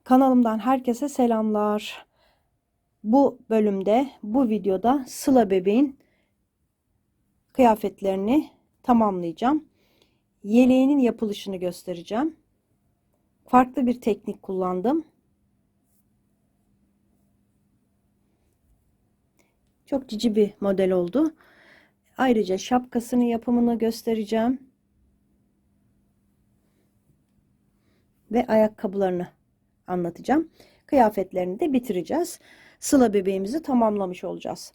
Kanalımdan herkese selamlar. Bu bölümde, bu videoda Sıla bebeğin kıyafetlerini tamamlayacağım. Yeleğinin yapılışını göstereceğim. Farklı bir teknik kullandım. Çok cici bir model oldu. Ayrıca şapkasının yapımını göstereceğim. Ve ayakkabılarını anlatacağım. Kıyafetlerini de bitireceğiz. Sıla bebeğimizi tamamlamış olacağız.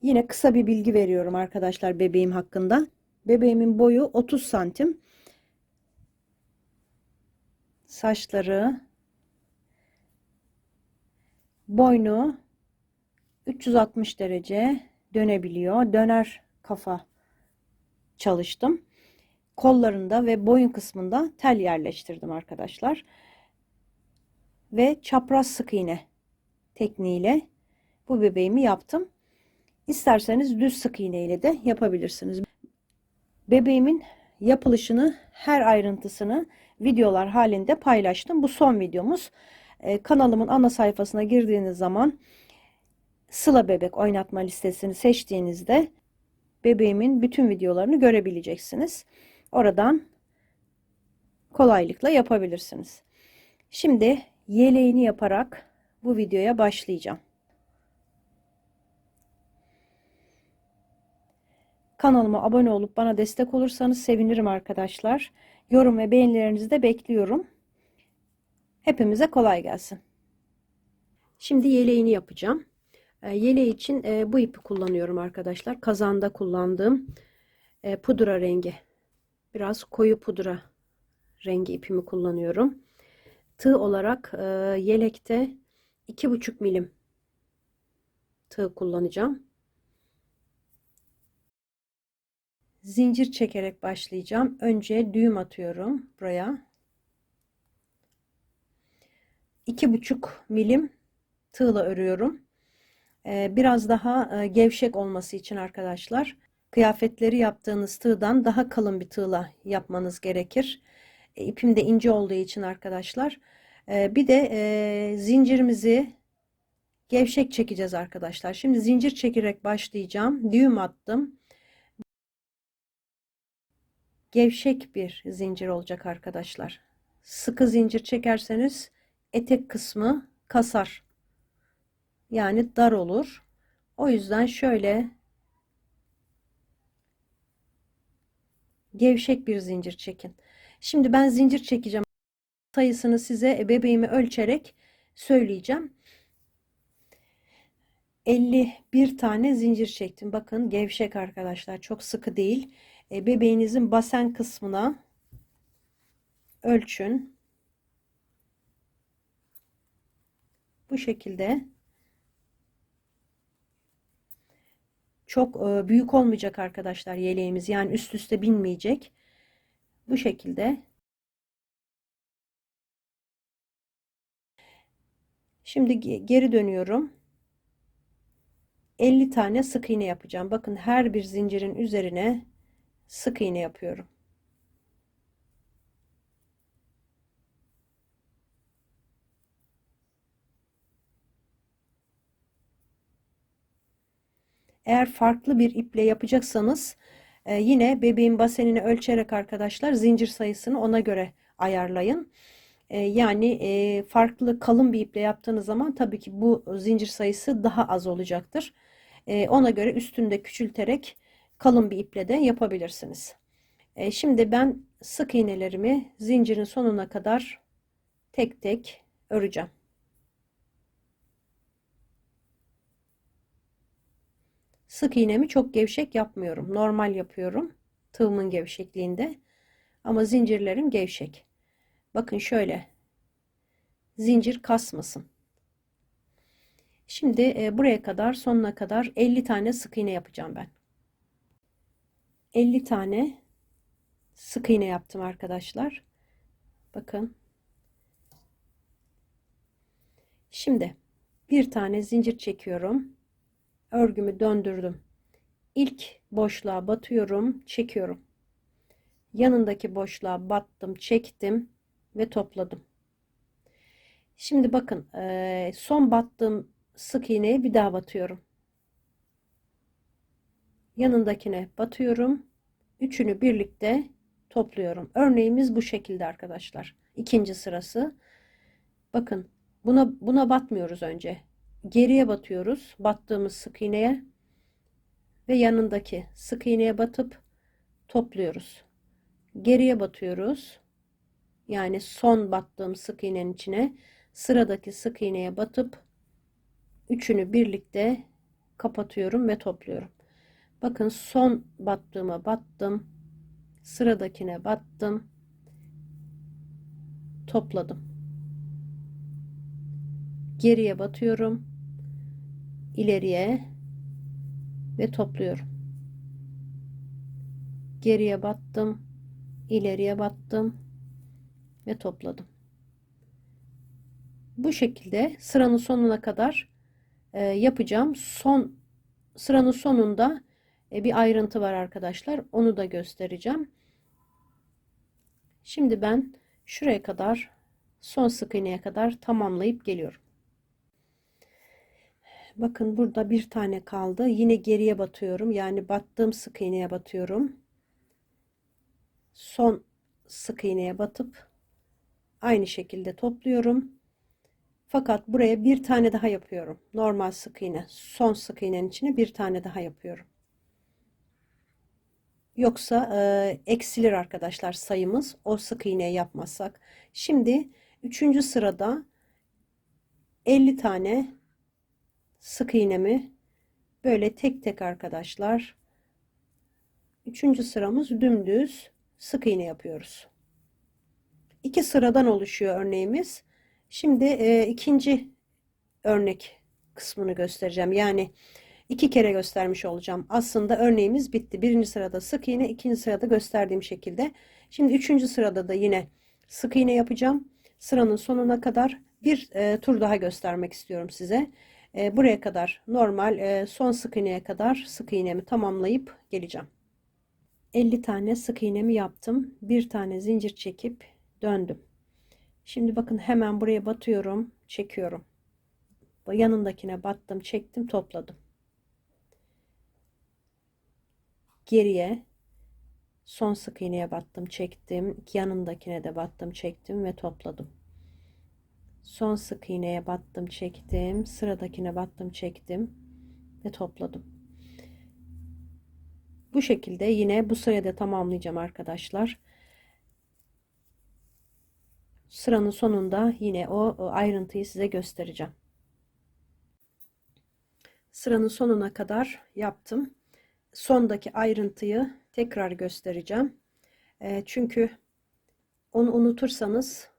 Yine kısa bir bilgi veriyorum arkadaşlar bebeğim hakkında. Bebeğimin boyu 30 santim. Saçları, boynu 360 derece dönebiliyor. Döner kafa çalıştım. Kollarında ve boyun kısmında tel yerleştirdim arkadaşlar. Ve çapraz sık iğne tekniğiyle bu bebeğimi yaptım. İsterseniz düz sık iğne ile de yapabilirsiniz. Bebeğimin yapılışını, her ayrıntısını videolar halinde paylaştım. Bu son videomuz. Kanalımın ana sayfasına girdiğiniz zaman Sıla bebek oynatma listesini seçtiğinizde bebeğimin bütün videolarını görebileceksiniz. Oradan kolaylıkla yapabilirsiniz. Şimdi yeleğini yaparak bu videoya başlayacağım. Kanalıma abone olup bana destek olursanız sevinirim arkadaşlar. Yorum ve beğenilerinizi de bekliyorum. Hepimize kolay gelsin. Şimdi yeleğini yapacağım. Yeleği için bu ipi kullanıyorum arkadaşlar. Kazanda kullandığım pudra rengi. Biraz koyu pudra rengi ipimi kullanıyorum. Tığ olarak yelekte 2,5 milim tığ kullanacağım. Zincir çekerek başlayacağım. Önce düğüm atıyorum buraya. 2,5 milim tığla örüyorum. Biraz daha gevşek olması için arkadaşlar, kıyafetleri yaptığınız tığdan daha kalın bir tığla yapmanız gerekir. İpim de ince olduğu için arkadaşlar. Bir de zincirimizi gevşek çekeceğiz arkadaşlar. Şimdi zincir çekerek başlayacağım. Düğüm attım. Gevşek bir zincir olacak arkadaşlar. Sıkı zincir çekerseniz etek kısmı kasar. Yani dar olur. O yüzden şöyle gevşek bir zincir çekin. Şimdi ben zincir çekeceğim. Sayısını size bebeğimi ölçerek söyleyeceğim. 51 tane zincir çektim. Bakın gevşek arkadaşlar. Çok sıkı değil. Bebeğinizin basen kısmına ölçün. Bu şekilde. Çok büyük olmayacak arkadaşlar yeleğimiz. Yani üst üste binmeyecek. Bu şekilde. Şimdi geri dönüyorum. 50 tane sık iğne yapacağım. Bakın her bir zincirin üzerine sık iğne yapıyorum. Eğer farklı bir iple yapacaksanız yine bebeğin basenini ölçerek arkadaşlar zincir sayısını ona göre ayarlayın. Yani farklı kalın bir iple yaptığınız zaman tabii ki bu zincir sayısı daha az olacaktır. Ona göre üstünde küçülterek kalın bir iple de yapabilirsiniz. Şimdi ben sık iğnelerimi zincirin sonuna kadar tek tek öreceğim. Sık iğnemi çok gevşek yapmıyorum. Normal yapıyorum. Tığımın gevşekliğinde. Ama zincirlerim gevşek. Bakın şöyle. Zincir kasmasın. Şimdi buraya kadar sonuna kadar 50 tane sık iğne yapacağım ben. 50 tane sık iğne yaptım arkadaşlar. Bakın. Şimdi bir tane zincir çekiyorum. Örgümü döndürdüm. İlk boşluğa batıyorum, çekiyorum. Yanındaki boşluğa battım, çektim ve topladım. Şimdi bakın son battığım sık iğneye bir daha batıyorum. Yanındakine batıyorum. Üçünü birlikte topluyorum. Örneğimiz bu şekilde arkadaşlar. İkinci sırası. Bakın buna batmıyoruz önce. Geriye batıyoruz. Battığımız sık iğneye ve yanındaki sık iğneye batıp topluyoruz. Geriye batıyoruz. Yani son battığım sık iğnenin içine sıradaki sık iğneye batıp üçünü birlikte kapatıyorum ve topluyorum. Bakın son battığıma battım. Sıradakine battım. Topladım. Geriye batıyorum. İleriye ve topluyorum. Geriye battım. İleriye battım ve topladım. Bu şekilde sıranın sonuna kadar yapacağım. Sıranın sonunda bir ayrıntı var arkadaşlar. Onu da göstereceğim. Şimdi ben şuraya kadar, son sık iğneye kadar tamamlayıp geliyorum. Bakın burada bir tane kaldı. Yine geriye batıyorum. Yani battığım sık iğneye batıyorum. Son sık iğneye batıp aynı şekilde topluyorum. Fakat buraya bir tane daha yapıyorum. Normal sık iğne. Son sık iğnenin içine bir tane daha yapıyorum. Yoksa eksilir arkadaşlar sayımız. O sık iğneyi yapmazsak. Şimdi 3. sırada 50 tane sık iğnemi böyle tek tek arkadaşlar. 3. sıramız dümdüz sık iğne yapıyoruz. 2 sıradan oluşuyor örneğimiz. Şimdi ikinci örnek kısmını göstereceğim. Yani 2 kere göstermiş olacağım. Aslında örneğimiz bitti. 1. sırada sık iğne, 2. sırada gösterdiğim şekilde. Şimdi 3. sırada da yine sık iğne yapacağım. Sıranın sonuna kadar bir tur daha göstermek istiyorum size. Buraya kadar normal son sık iğneye kadar sık iğnemi tamamlayıp geleceğim. 50 tane sık iğnemi yaptım. Bir tane zincir çekip döndüm. Şimdi bakın hemen buraya batıyorum, çekiyorum. Yanındakine battım, çektim, topladım. Geriye son sık iğneye battım, çektim. Yanındakine de battım, çektim ve topladım. Son sık iğneye battım, çektim. Sıradakine battım, çektim ve topladım. Bu şekilde yine bu sırayı da tamamlayacağım arkadaşlar. Sıranın sonunda yine o ayrıntıyı size göstereceğim. Sıranın sonuna kadar yaptım. Sondaki ayrıntıyı tekrar göstereceğim. Çünkü onu unutursanız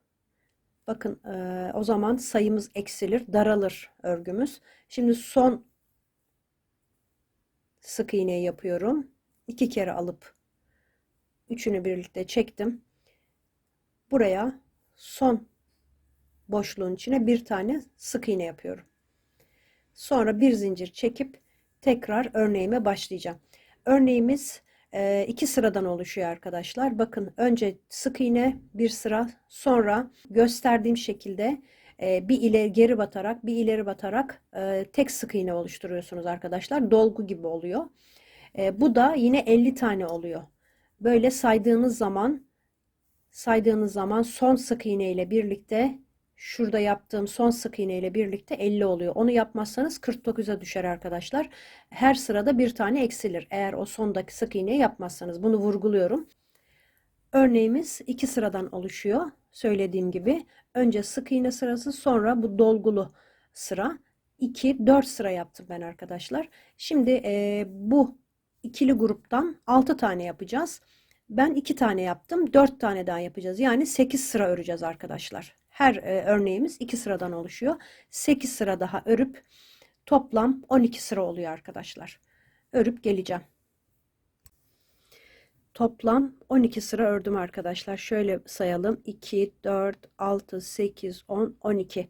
bakın o zaman sayımız eksilir, daralır örgümüz. Şimdi son sık iğneyi yapıyorum. 2 kere alıp üçünü birlikte çektim. Buraya son boşluğun içine bir tane sık iğne yapıyorum. Sonra bir zincir çekip tekrar örneğime başlayacağım. Örneğimiz 2 sıradan oluşuyor arkadaşlar. Bakın önce sık iğne bir sıra, sonra gösterdiğim şekilde bir ileri geri batarak bir ileri batarak tek sık iğne oluşturuyorsunuz arkadaşlar. Dolgu gibi oluyor. Bu da yine 50 tane oluyor. Böyle saydığınız zaman son sık iğne ile birlikte şurada yaptığım son sık iğne ile birlikte 50 oluyor. Onu yapmazsanız 49'a düşer arkadaşlar. Her sırada bir tane eksilir. Eğer o sondaki sık iğneyi yapmazsanız, bunu vurguluyorum. Örneğimiz 2 sıradan oluşuyor. Söylediğim gibi önce sık iğne sırası, sonra bu dolgulu sıra. 4 sıra yaptım ben arkadaşlar. Şimdi bu ikili gruptan 6 tane yapacağız. Ben 2 tane yaptım. 4 tane daha yapacağız. Yani 8 sıra öreceğiz arkadaşlar. Her örneğimiz 2 sıradan oluşuyor. 8 sıra daha örüp toplam 12 sıra oluyor arkadaşlar. Örüp geleceğim. Toplam 12 sıra ördüm arkadaşlar. Şöyle sayalım. 2, 4, 6, 8, 10, 12.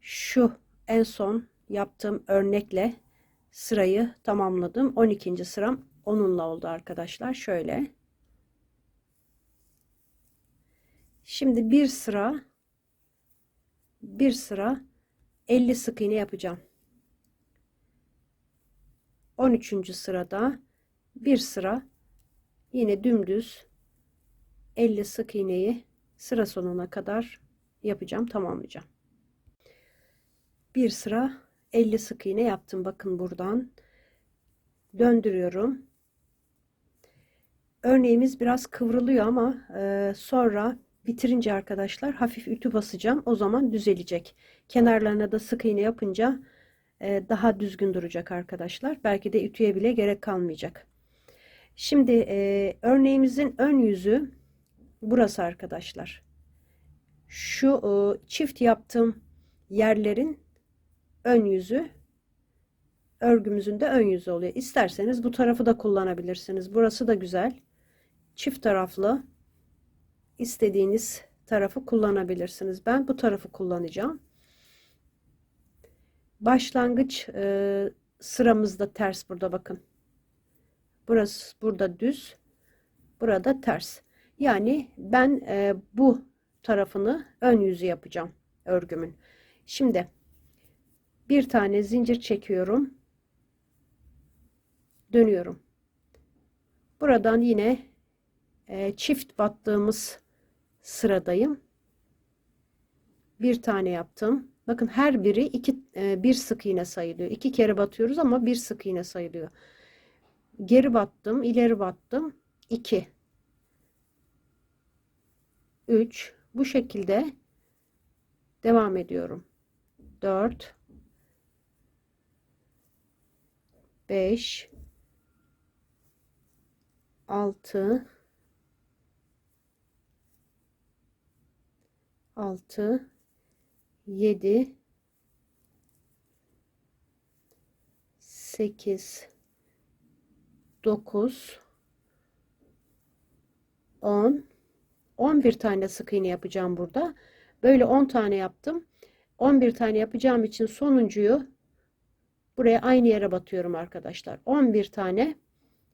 Şu en son yaptığım örnekle sırayı tamamladım. 12. sıram onunla oldu arkadaşlar. Şöyle. Şimdi bir sıra bir sıra 50 sık iğne yapacağım. 13. sırada bir sıra yine dümdüz 50 sık iğneyi sıra sonuna kadar yapacağım, tamamlayacağım. Bir sıra 50 sık iğne yaptım. Bakın buradan döndürüyorum. Örneğimiz biraz kıvrılıyor ama sonra bitirince arkadaşlar hafif ütü basacağım. O zaman düzelecek. Kenarlarına da sık iğne yapınca daha düzgün duracak arkadaşlar. Belki de ütüye bile gerek kalmayacak. Şimdi örneğimizin ön yüzü burası arkadaşlar. Şu çift yaptığım yerlerin ön yüzü, örgümüzün de ön yüzü oluyor. İsterseniz bu tarafı da kullanabilirsiniz. Burası da güzel. Çift taraflı, istediğiniz tarafı kullanabilirsiniz. Ben bu tarafı kullanacağım. Başlangıç sıramızda ters, burada bakın. Burası burada düz, burada ters. Yani ben bu tarafını ön yüzü yapacağım örgümün. Şimdi bir tane zincir çekiyorum. Dönüyorum. Buradan yine çift battığımız sıradayım. Bir tane yaptım. Bakın her biri bir sık iğne sayılıyor. 2 kere batıyoruz ama bir sık iğne sayılıyor. Geri battım, ileri battım. 2, 3, bu şekilde devam ediyorum. 4, 5, 6, 7, 8, 9, 10, 11 tane sık iğne yapacağım burada. Böyle 10 tane yaptım. 11 tane yapacağım için sonuncuyu buraya aynı yere batıyorum arkadaşlar. 11 tane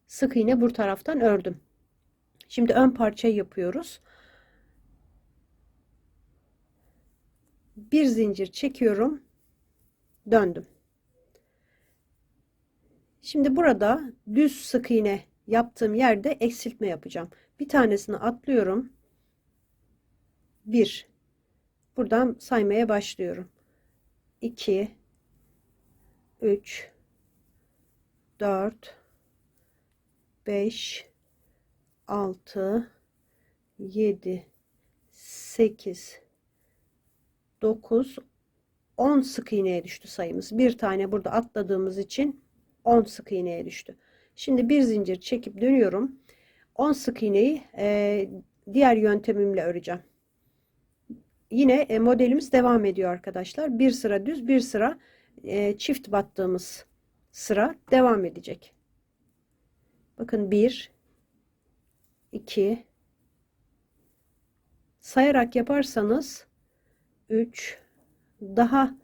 sık iğne bu taraftan ördüm. Şimdi ön parçayı yapıyoruz. Bir zincir çekiyorum. Döndüm. Şimdi burada düz sık iğne yaptığım yerde eksiltme yapacağım. Bir tanesini atlıyorum. 1. Buradan saymaya başlıyorum. 2, 3, 4, 5, 6, 7, 8, 9, 10 sık iğneye düştü sayımız. Bir tane burada atladığımız için 10 sık iğneye düştü. Şimdi bir zincir çekip dönüyorum. 10 sık iğneyi diğer yöntemimle öreceğim. Yine modelimiz devam ediyor arkadaşlar. Bir sıra düz, bir sıra çift battığımız sıra devam edecek. Bakın 1, 2, sayarak yaparsanız 3, daha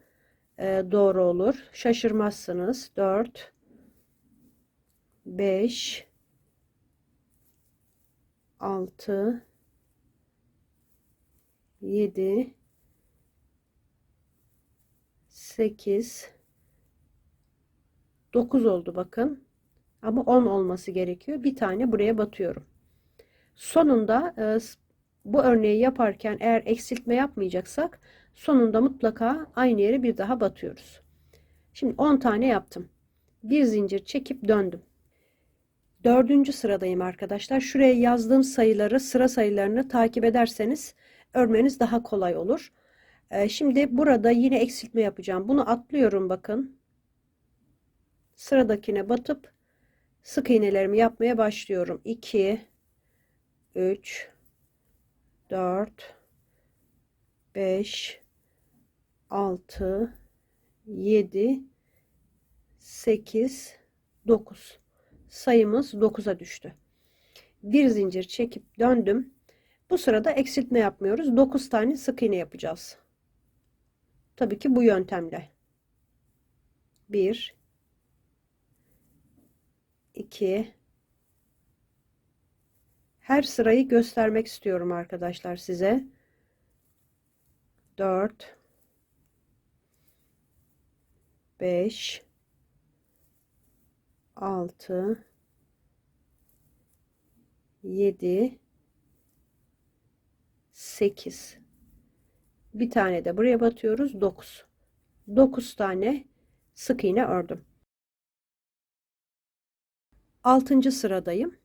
doğru olur. Şaşırmazsınız. 4, 5, 6, 7, 8, 9 oldu bakın. Ama 10 olması gerekiyor. Bir tane buraya batıyorum. Sonunda bu örneği yaparken eğer eksiltme yapmayacaksak sonunda mutlaka aynı yere bir daha batıyoruz. Şimdi 10 tane yaptım. Bir zincir çekip döndüm. 4. sıradayım arkadaşlar. Şuraya yazdığım sayıları, sıra sayılarını takip ederseniz örmeniz daha kolay olur. Şimdi burada yine eksiltme yapacağım. Bunu atlıyorum bakın. Sıradakine batıp sık iğnelerimi yapmaya başlıyorum. 2, 3, 4, 5, 6, 7, 8, 9. Sayımız 9'a düştü. Bir zincir çekip döndüm. Bu sırada eksiltme yapmıyoruz. 9 tane sık iğne yapacağız. Tabii ki bu yöntemle. 1, 2, her sırayı göstermek istiyorum arkadaşlar size. 4, 5 6 7 8, bir tane de buraya batıyoruz. 9 tane sık iğne ördüm. 6. sıradayım.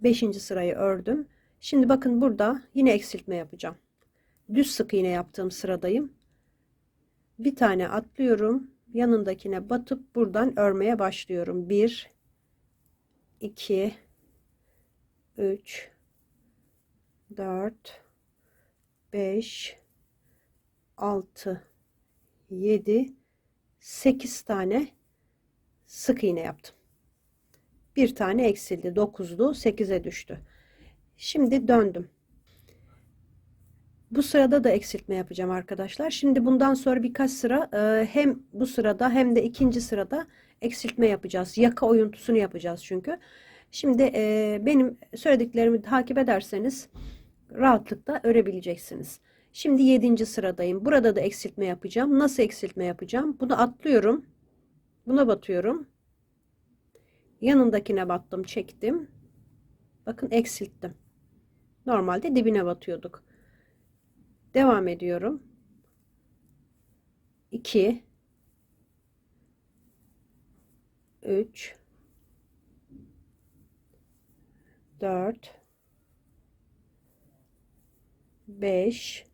5. sırayı ördüm. Şimdi bakın burada yine eksiltme yapacağım. Düz sık iğne yaptığım sıradayım. Bir tane atlıyorum. Yanındakine batıp buradan örmeye başlıyorum. 1 2 3 4 5 6 7 8 tane sık iğne yaptım. Bir tane eksildi. 9'du. 8'e düştü. Şimdi döndüm. Bu sırada da eksiltme yapacağım arkadaşlar. Şimdi bundan sonra birkaç sıra hem bu sırada hem de ikinci sırada eksiltme yapacağız. Yaka oyuntusunu yapacağız çünkü. Şimdi benim söylediklerimi takip ederseniz rahatlıkla örebileceksiniz. Şimdi 7. sıradayım. Burada da eksiltme yapacağım. Nasıl eksiltme yapacağım? Bunu atlıyorum. Buna batıyorum. Yanındakine battım, çektim. Bakın eksilttim. Normalde dibine batıyorduk. Devam ediyorum. 2 3 4 5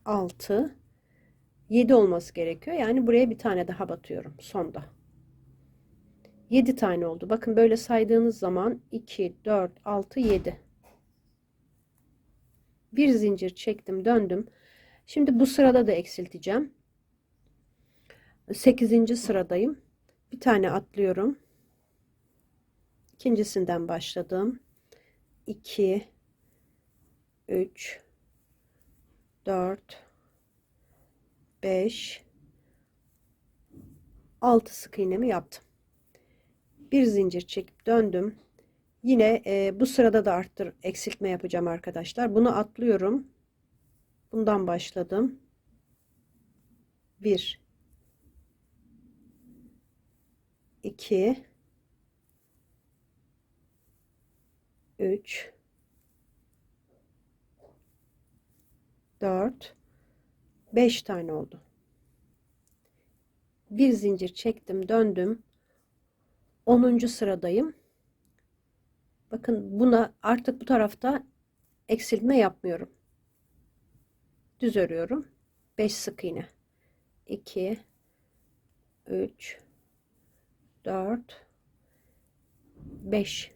6 7 olması gerekiyor. Yani buraya bir tane daha batıyorum sonda. 7 tane oldu. Bakın böyle saydığınız zaman 2 4 6 7. Bir zincir çektim, döndüm. Şimdi bu sırada da eksilteceğim. 8. sıradayım. Bir tane atlıyorum. İkincisinden başladım. 2 3 4 5 6 sık iğnemi yaptım. Bir zincir çekip döndüm. Yine bu sırada da eksiltme yapacağım arkadaşlar. Bunu atlıyorum. Bundan başladım. 1 2 3 4 5 tane oldu. Bir zincir çektim, döndüm. 10. sıradayım. Bakın buna artık bu tarafta eksiltme yapmıyorum. Düz örüyorum. 5 sık iğne. 2 3 4 5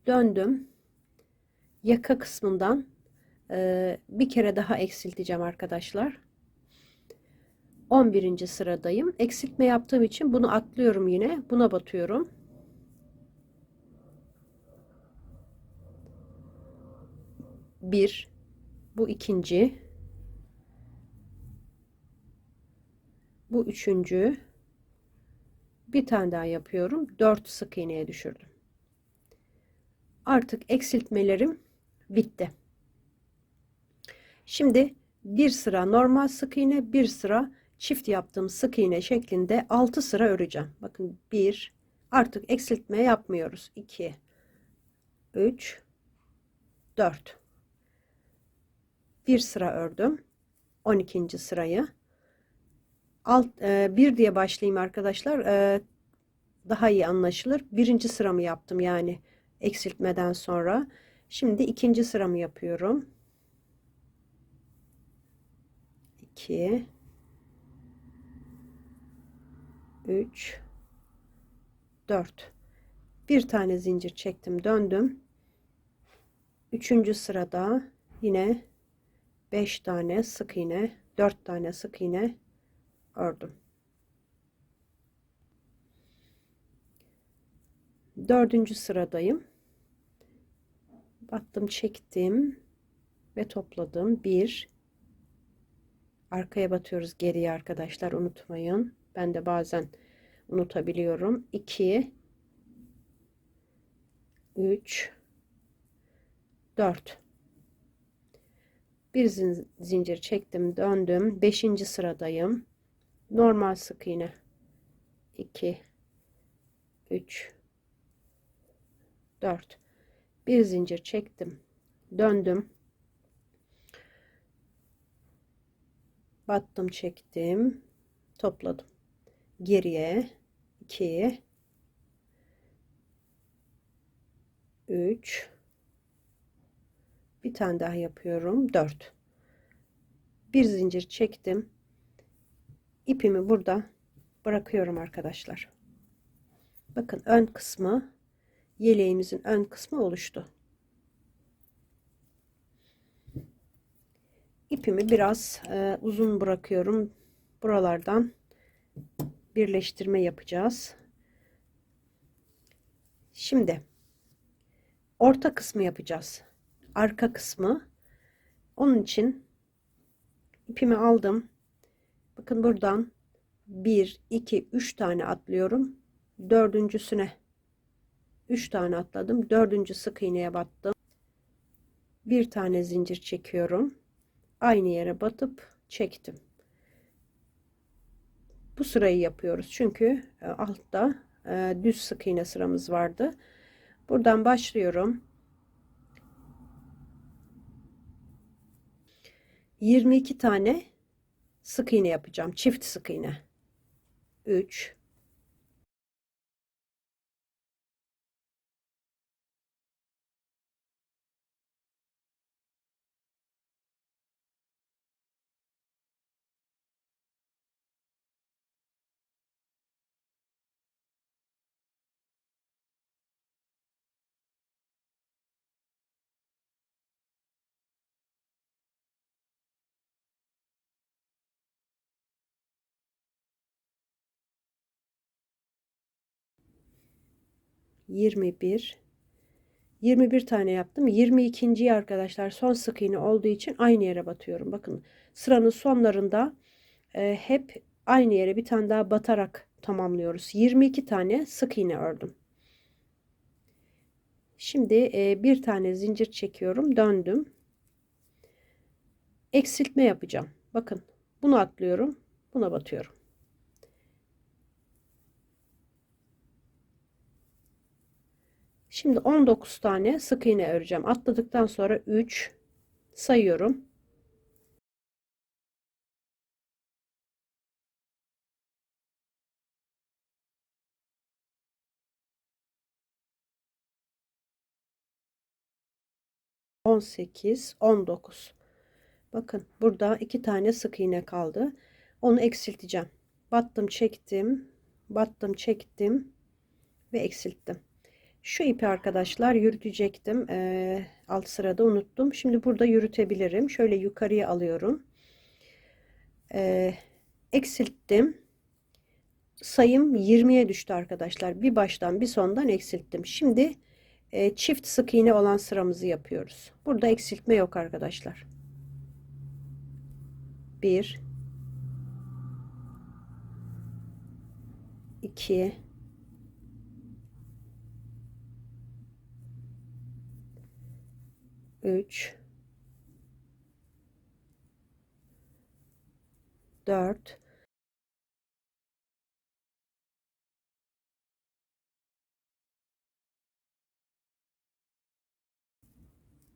döndüm. Yaka kısmından bir kere daha eksilteceğim arkadaşlar. 11. sıradayım. Eksiltme yaptığım için bunu atlıyorum yine. Buna batıyorum. Bir, bu ikinci, bu üçüncü, bir tane daha yapıyorum. 4 sık iğneye düşürdüm. Artık eksiltmelerim bitti. Şimdi bir sıra normal sık iğne, bir sıra çift yaptığım sık iğne şeklinde 6 sıra öreceğim. Bakın 1, artık eksiltme yapmıyoruz. 2 3 4, bir sıra ördüm. 12. sırayı bir diye başlayayım arkadaşlar, daha iyi anlaşılır. Birinci sıramı yaptım yani eksiltmeden sonra. Şimdi ikinci sıramı yapıyorum. 2 3 4, bir tane zincir çektim, döndüm. Üçüncü sırada yine 5 tane sık iğne, 4 tane sık iğne ördüm. 4. sıradayım. Battım, çektim ve topladım. 1, arkaya batıyoruz geriye arkadaşlar, unutmayın. Ben de bazen unutabiliyorum. 2 3 4, Bir zincir çektim, döndüm. 5. sıradayım. Normal sık iğne. 2 3 4. Bir zincir çektim, döndüm. Battım, çektim, topladım. Geriye 2 3, bir tane daha yapıyorum, 4. Bir zincir çektim. İpimi burada bırakıyorum arkadaşlar. Bakın ön kısmı, yeleğimizin ön kısmı oluştu. İpimi biraz uzun bırakıyorum. Buralardan birleştirme yapacağız. Şimdi orta kısmı yapacağız. Arka kısmı. Onun için ipimi aldım. Bakın buradan 1 2 3 tane atlıyorum. Dördüncüsüne 3 tane atladım. Dördüncü sık iğneye battım. Bir tane zincir çekiyorum. Aynı yere batıp çektim. Bu sırayı yapıyoruz. Çünkü altta düz sık iğne sıramız vardı. Buradan başlıyorum. 22 tane sık iğne yapacağım. Çift sık iğne. 3 21 21 tane yaptım. 22.yi arkadaşlar son sık iğne olduğu için aynı yere batıyorum. Bakın sıranın sonlarında hep aynı yere bir tane daha batarak tamamlıyoruz. 22 tane sık iğne ördüm. Şimdi bir tane zincir çekiyorum, döndüm. Eksiltme yapacağım. Bakın bunu atlıyorum, buna batıyorum. Şimdi 19 tane sık iğne öreceğim. Atladıktan sonra 3 sayıyorum. 18, 19. Bakın burada 2 tane sık iğne kaldı. Onu eksilteceğim. Battım, çektim, battım, çektim ve eksilttim. Şu ipi arkadaşlar yürütecektim. Alt sırada unuttum. Şimdi burada yürütebilirim. Şöyle yukarıya alıyorum. Eksilttim. Sayım 20'ye düştü arkadaşlar. Bir baştan bir sondan eksilttim. Şimdi çift sık iğne olan sıramızı yapıyoruz. Burada eksiltme yok arkadaşlar. 1 2 3 4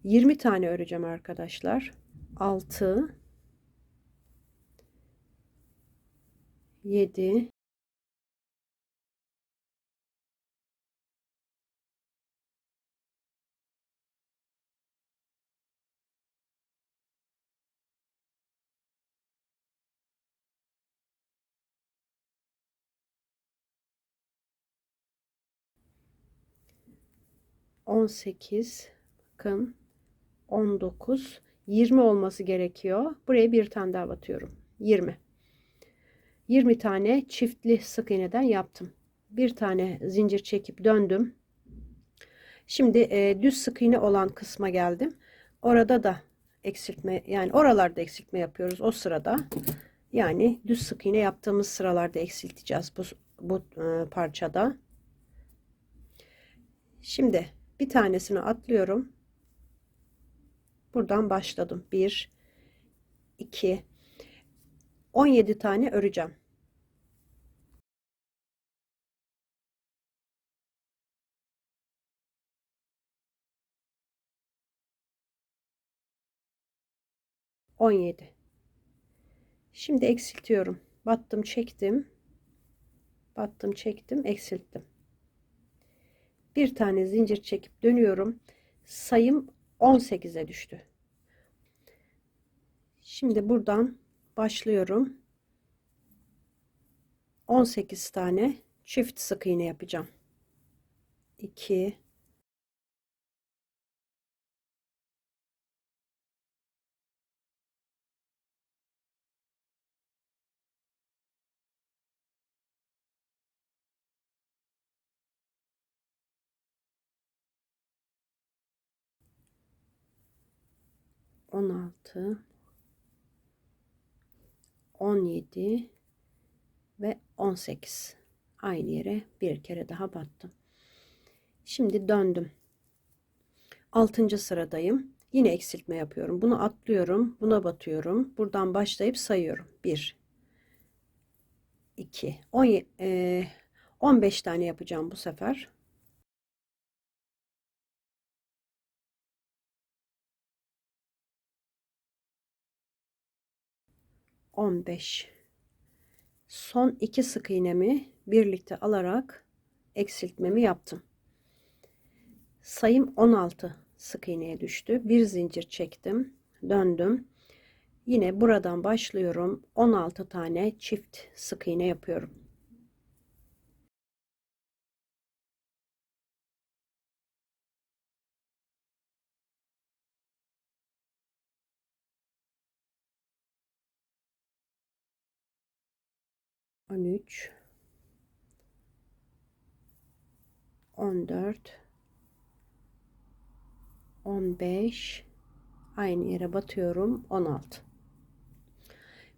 20 tane öreceğim arkadaşlar. 6 7 18, bakın 19, 20 olması gerekiyor. Buraya bir tane daha batıyorum. 20 tane çiftli sık iğneden yaptım. Bir tane zincir çekip döndüm. Şimdi düz sık iğne olan kısma geldim. Orada da eksiltme, yani oralarda eksiltme yapıyoruz o sırada. Yani düz sık iğne yaptığımız sıralarda eksilteceğiz bu parçada. Şimdi bir tanesini atlıyorum. Buradan başladım. 1 2, 17 tane öreceğim. Şimdi eksiltiyorum. Battım, çektim. Battım, çektim, eksilttim. Bir tane zincir çekip dönüyorum. Sayım 18'e düştü. Şimdi buradan başlıyorum. 18 tane çift sık iğne yapacağım. 2, 16, 17 ve 18. Aynı yere bir kere daha battım. Şimdi döndüm. 6. sıradayım. Yine eksiltme yapıyorum. Bunu atlıyorum. Buna batıyorum. Buradan başlayıp sayıyorum. 1, 2, 15 tane yapacağım bu sefer. 15. Son 2 sık iğnemi birlikte alarak eksiltmemi yaptım. Sayım 16 sık iğneye düştü. Bir zincir çektim. Döndüm. Yine buradan başlıyorum. 16 tane çift sık iğne yapıyorum. On üç, 14, 15, aynı yere batıyorum. 16.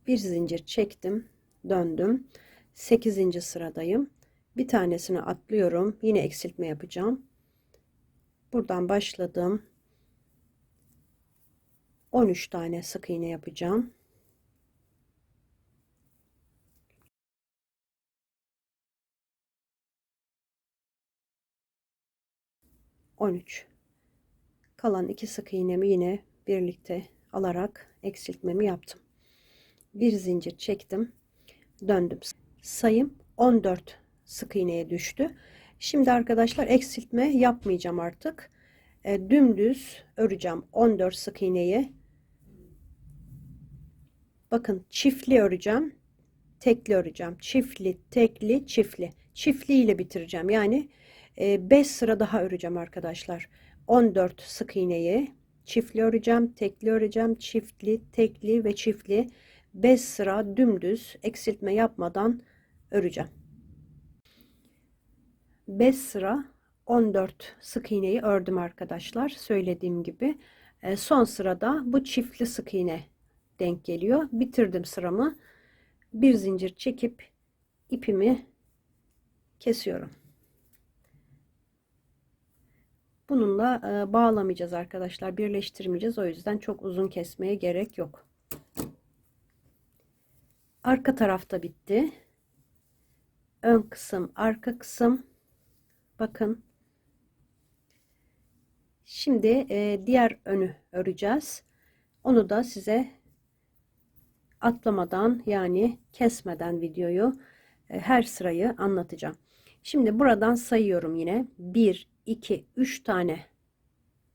Bir zincir çektim. Döndüm. 8. sıradayım. Bir tanesini atlıyorum. Yine eksiltme yapacağım. Buradan başladım. 13 tane sık iğne yapacağım. 13. Kalan 2 sık iğnemi yine birlikte alarak eksiltmemi yaptım. Bir zincir çektim. Döndüm. Sayım 14 sık iğneye düştü. Şimdi arkadaşlar eksiltme yapmayacağım artık. Dümdüz öreceğim 14 sık iğneyi. Bakın çiftli öreceğim. Tekli öreceğim. Çiftli, tekli, çiftli. Çiftli ile bitireceğim. Yani 5 sıra daha öreceğim arkadaşlar. 14 sık iğneyi çiftli öreceğim, tekli öreceğim, çiftli, tekli ve çiftli. 5 sıra dümdüz eksiltme yapmadan öreceğim. 5 sıra 14 sık iğneyi ördüm arkadaşlar. Söylediğim gibi. Son sırada bu çiftli sık iğne denk geliyor. Bitirdim sıramı. Bir zincir çekip ipimi kesiyorum. Bununla bağlamayacağız arkadaşlar. Birleştirmeyeceğiz. O yüzden çok uzun kesmeye gerek yok. Arka tarafta bitti. Ön kısım, arka kısım. Bakın. Şimdi diğer önü öreceğiz. Onu da size atlamadan, yani kesmeden videoyu her sırayı anlatacağım. Şimdi buradan sayıyorum yine. 1, 2, 3 tane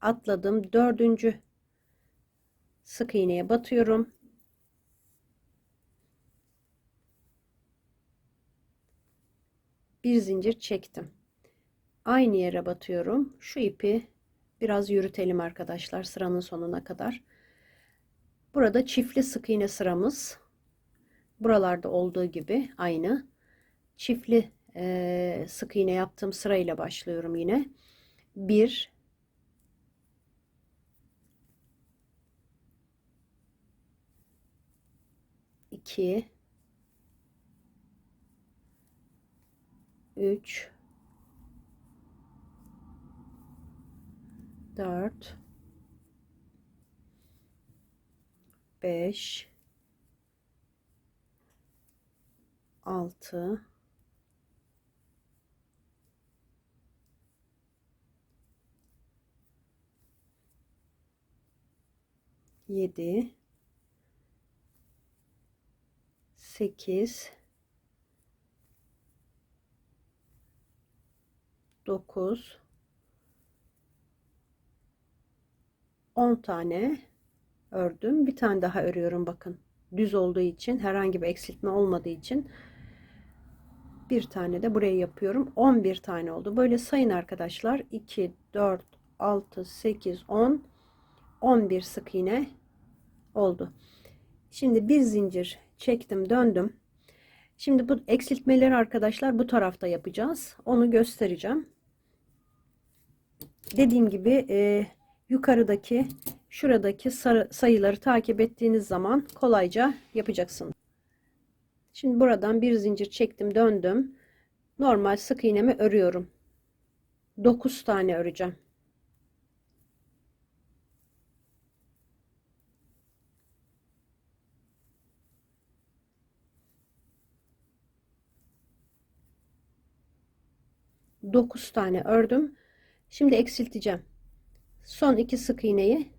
atladım. 4. sık iğneye batıyorum. Bir zincir çektim. Aynı yere batıyorum. Şu ipi biraz yürütelim arkadaşlar sıranın sonuna kadar. Burada çiftli sık iğne sıramız. Buralarda olduğu gibi aynı. Çiftli sık iğne yaptığım sırayla başlıyorum yine. 1, 2, 3, 4, 5, 6, 7, 8, 9, 10 tane ördüm. Bir tane daha örüyorum bakın. Düz olduğu için, herhangi bir eksiltme olmadığı için bir tane de buraya yapıyorum. 11 tane oldu. Böyle sayın arkadaşlar. 2, 4, 6, 8, 10, 11 sık iğne oldu. Şimdi bir zincir çektim, döndüm. Şimdi bu eksiltmeleri arkadaşlar bu tarafta yapacağız. Onu göstereceğim. Dediğim gibi yukarıdaki şuradaki sayıları takip ettiğiniz zaman kolayca yapacaksınız. Şimdi buradan bir zincir çektim, döndüm. Normal sık iğnemi örüyorum. 9 tane öreceğim. Dokuz tane ördüm. Şimdi eksilteceğim. Son iki sık iğneyi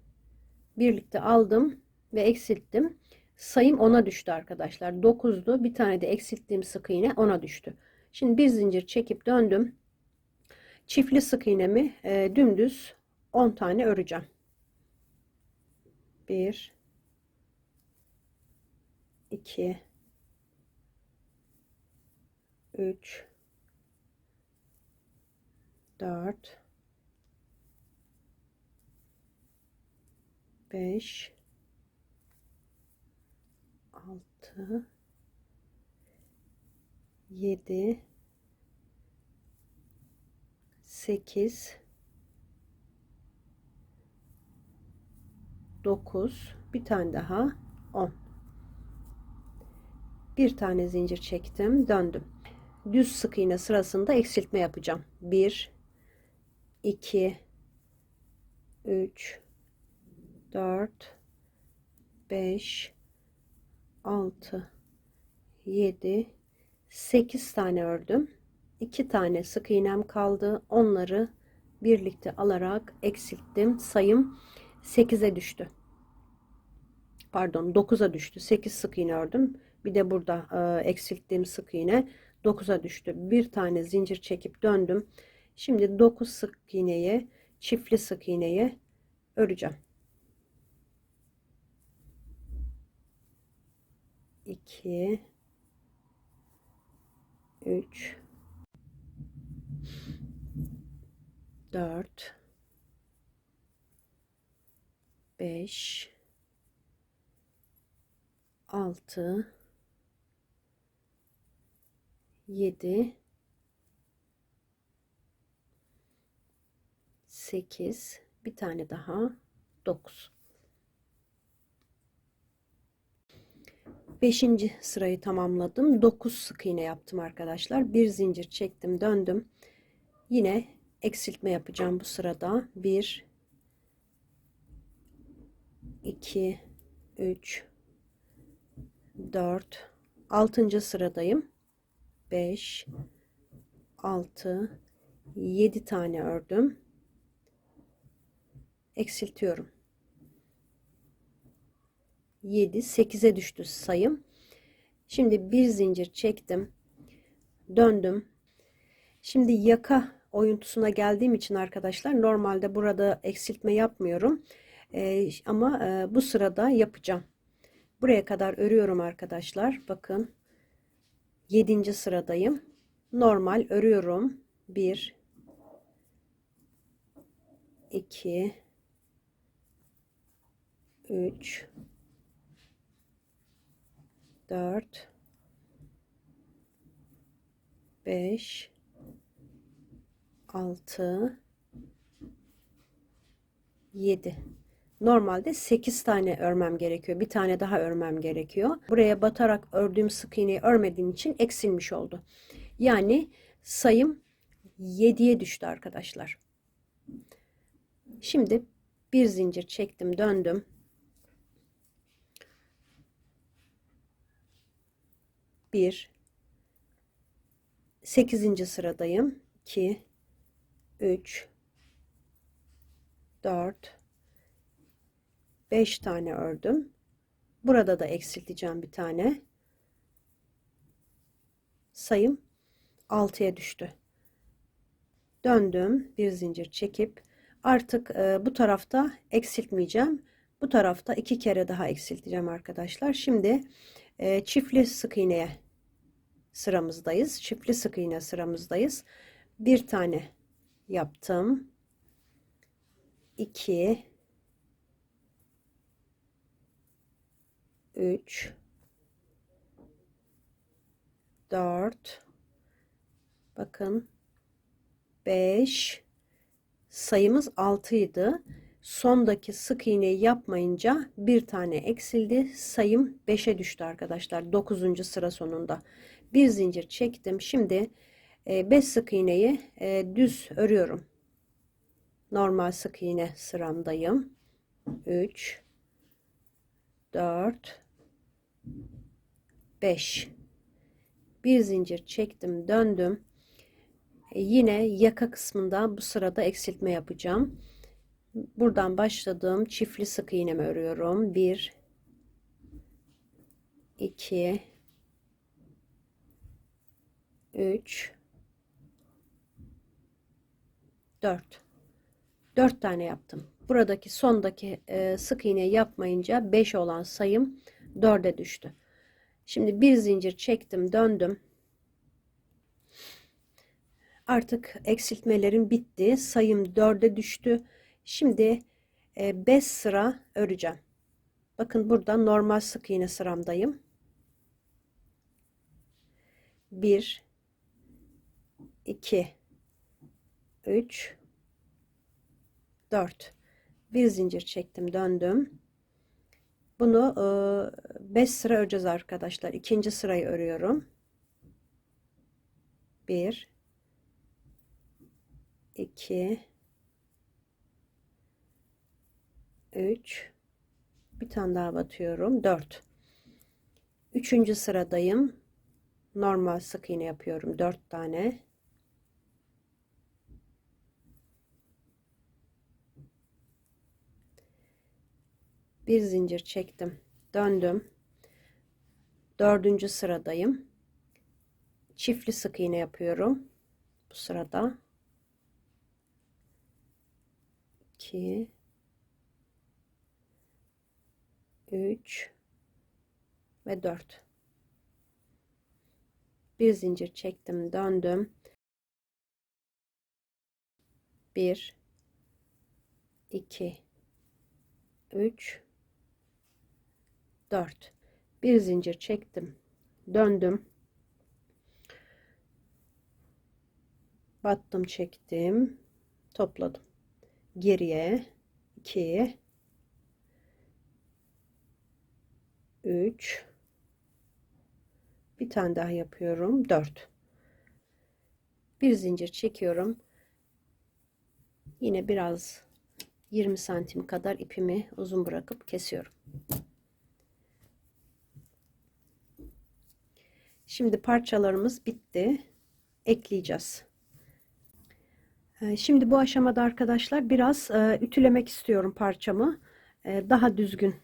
birlikte aldım ve eksilttim. Sayım 10'a düştü arkadaşlar. 9'du. Bir tane de eksilttiğim sık iğne 10'a düştü. Şimdi bir zincir çekip döndüm. Çiftli sık iğnemi dümdüz 10 tane öreceğim. 1, 2, 3, 4, 5, 6, 7, 8, 9, bir tane daha 10. Bir tane zincir çektim, döndüm. Düz sık iğne sırasında eksiltme yapacağım. 1, 2, 3, 4, 5, 6, 7, 8 tane ördüm. 2 tane sık iğnem kaldı. Onları birlikte alarak eksilttim. Sayım 8'e düştü. Pardon, 9'a düştü. 8 sık iğne ördüm. Bir de burada eksilttiğim sık iğne 9'a düştü. Bir tane zincir çekip döndüm. Şimdi 9 sık iğneyi, çiftli sık iğneyi öreceğim. 2, 3, 4, 5, 6, 7, 8, bir tane daha 9. 5. sırayı tamamladım. 9 sık iğne yaptım arkadaşlar. Bir zincir çektim, döndüm. Yine eksiltme yapacağım bu sırada. 1, 2, 3, 4, 6. sıradayım. 5, 6, 7 tane ördüm. Eksiltiyorum. 7, 8'e düştü sayım. Şimdi bir zincir çektim, döndüm. Şimdi yaka oyuntusuna geldiğim için arkadaşlar normalde burada eksiltme yapmıyorum. Ama bu sırada yapacağım. Buraya kadar örüyorum arkadaşlar. Bakın 7. sıradayım. Normal örüyorum. 1, 2, 3, 4, 5, 6, 7. Normalde 8 tane örmem gerekiyor. Bir tane daha örmem gerekiyor. Buraya batarak ördüğüm sık iğneyi örmediğim için eksilmiş oldu. Yani sayım 7'ye düştü arkadaşlar. Şimdi bir zincir çektim, döndüm. 1, 8. sıradayım. 2, 3, 4, 5 tane ördüm. Burada da eksilteceğim bir tane. Sayım 6'ya düştü. Döndüm. Bir zincir çekip artık bu tarafta eksiltmeyeceğim. Bu tarafta 2 kere daha eksilteceğim arkadaşlar. Şimdi çiftli sık iğneye sıramızdayız. Çiftli sık iğne sıramızdayız. Bir tane yaptım. 2, 3, 4, bakın 5, sayımız 6 idi. Sondaki sık iğneyi yapmayınca bir tane eksildi. Sayım 5'e düştü arkadaşlar. 9. sıra sonunda. Bir zincir çektim. Şimdi 5 sık iğneyi düz örüyorum. Normal sık iğne sıramdayım. 3, 4, 5. Bir zincir çektim, döndüm. Yine yaka kısmında bu sırada eksiltme yapacağım. Buradan başladığım çiftli sık iğnemi örüyorum. 1, 2, 3, 4. 4 tane yaptım. Buradaki sondaki sık iğne yapmayınca 5 olan sayım 4'e düştü. Şimdi bir zincir çektim, döndüm. Artık eksiltmelerim bitti. Sayım 4'e düştü. Şimdi 5 sıra öreceğim. Bakın burada normal sık iğne sıramdayım. 1, 2, 3, 4. Bir zincir çektim, döndüm. Bunu 5 sıra öreceğiz arkadaşlar. İkinci sırayı örüyorum. 1, 2, 3, bir tane daha batıyorum. 4. Üçüncü sıradayım. Normal sık iğne yapıyorum. 4 tane. Bir zincir çektim. Döndüm. Dördüncü sıradayım. Çiftli sık iğne yapıyorum. Bu sırada. 2, 3 ve 4. Bir zincir çektim, döndüm. 1, 2, 3, 4. Bir zincir çektim, döndüm. Battım, çektim, topladım. Geriye 2, 3, bir tane daha yapıyorum. 4. Bir zincir çekiyorum. Yine biraz 20 santim kadar ipimi uzun bırakıp kesiyorum. Şimdi parçalarımız bitti. Ekleyeceğiz. Şimdi bu aşamada arkadaşlar biraz ütülemek istiyorum parçamı. Daha düzgün,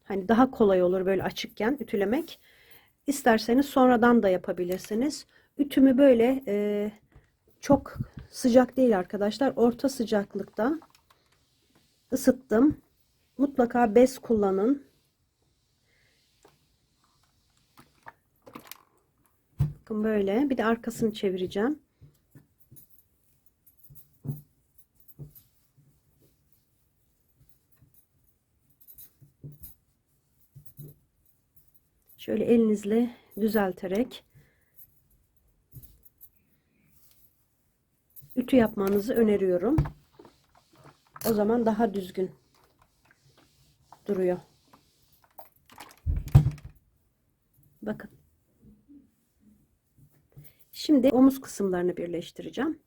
hani daha kolay olur böyle açıkken ütülemek. İsterseniz sonradan da yapabilirsiniz. Ütümü böyle çok sıcak değil arkadaşlar. Orta sıcaklıkta ısıttım. Mutlaka bez kullanın. Bakın böyle. Bir de arkasını çevireceğim. Şöyle elinizle düzelterek ütü yapmanızı öneriyorum. O zaman daha düzgün duruyor. Bakın. Şimdi omuz kısımlarını birleştireceğim.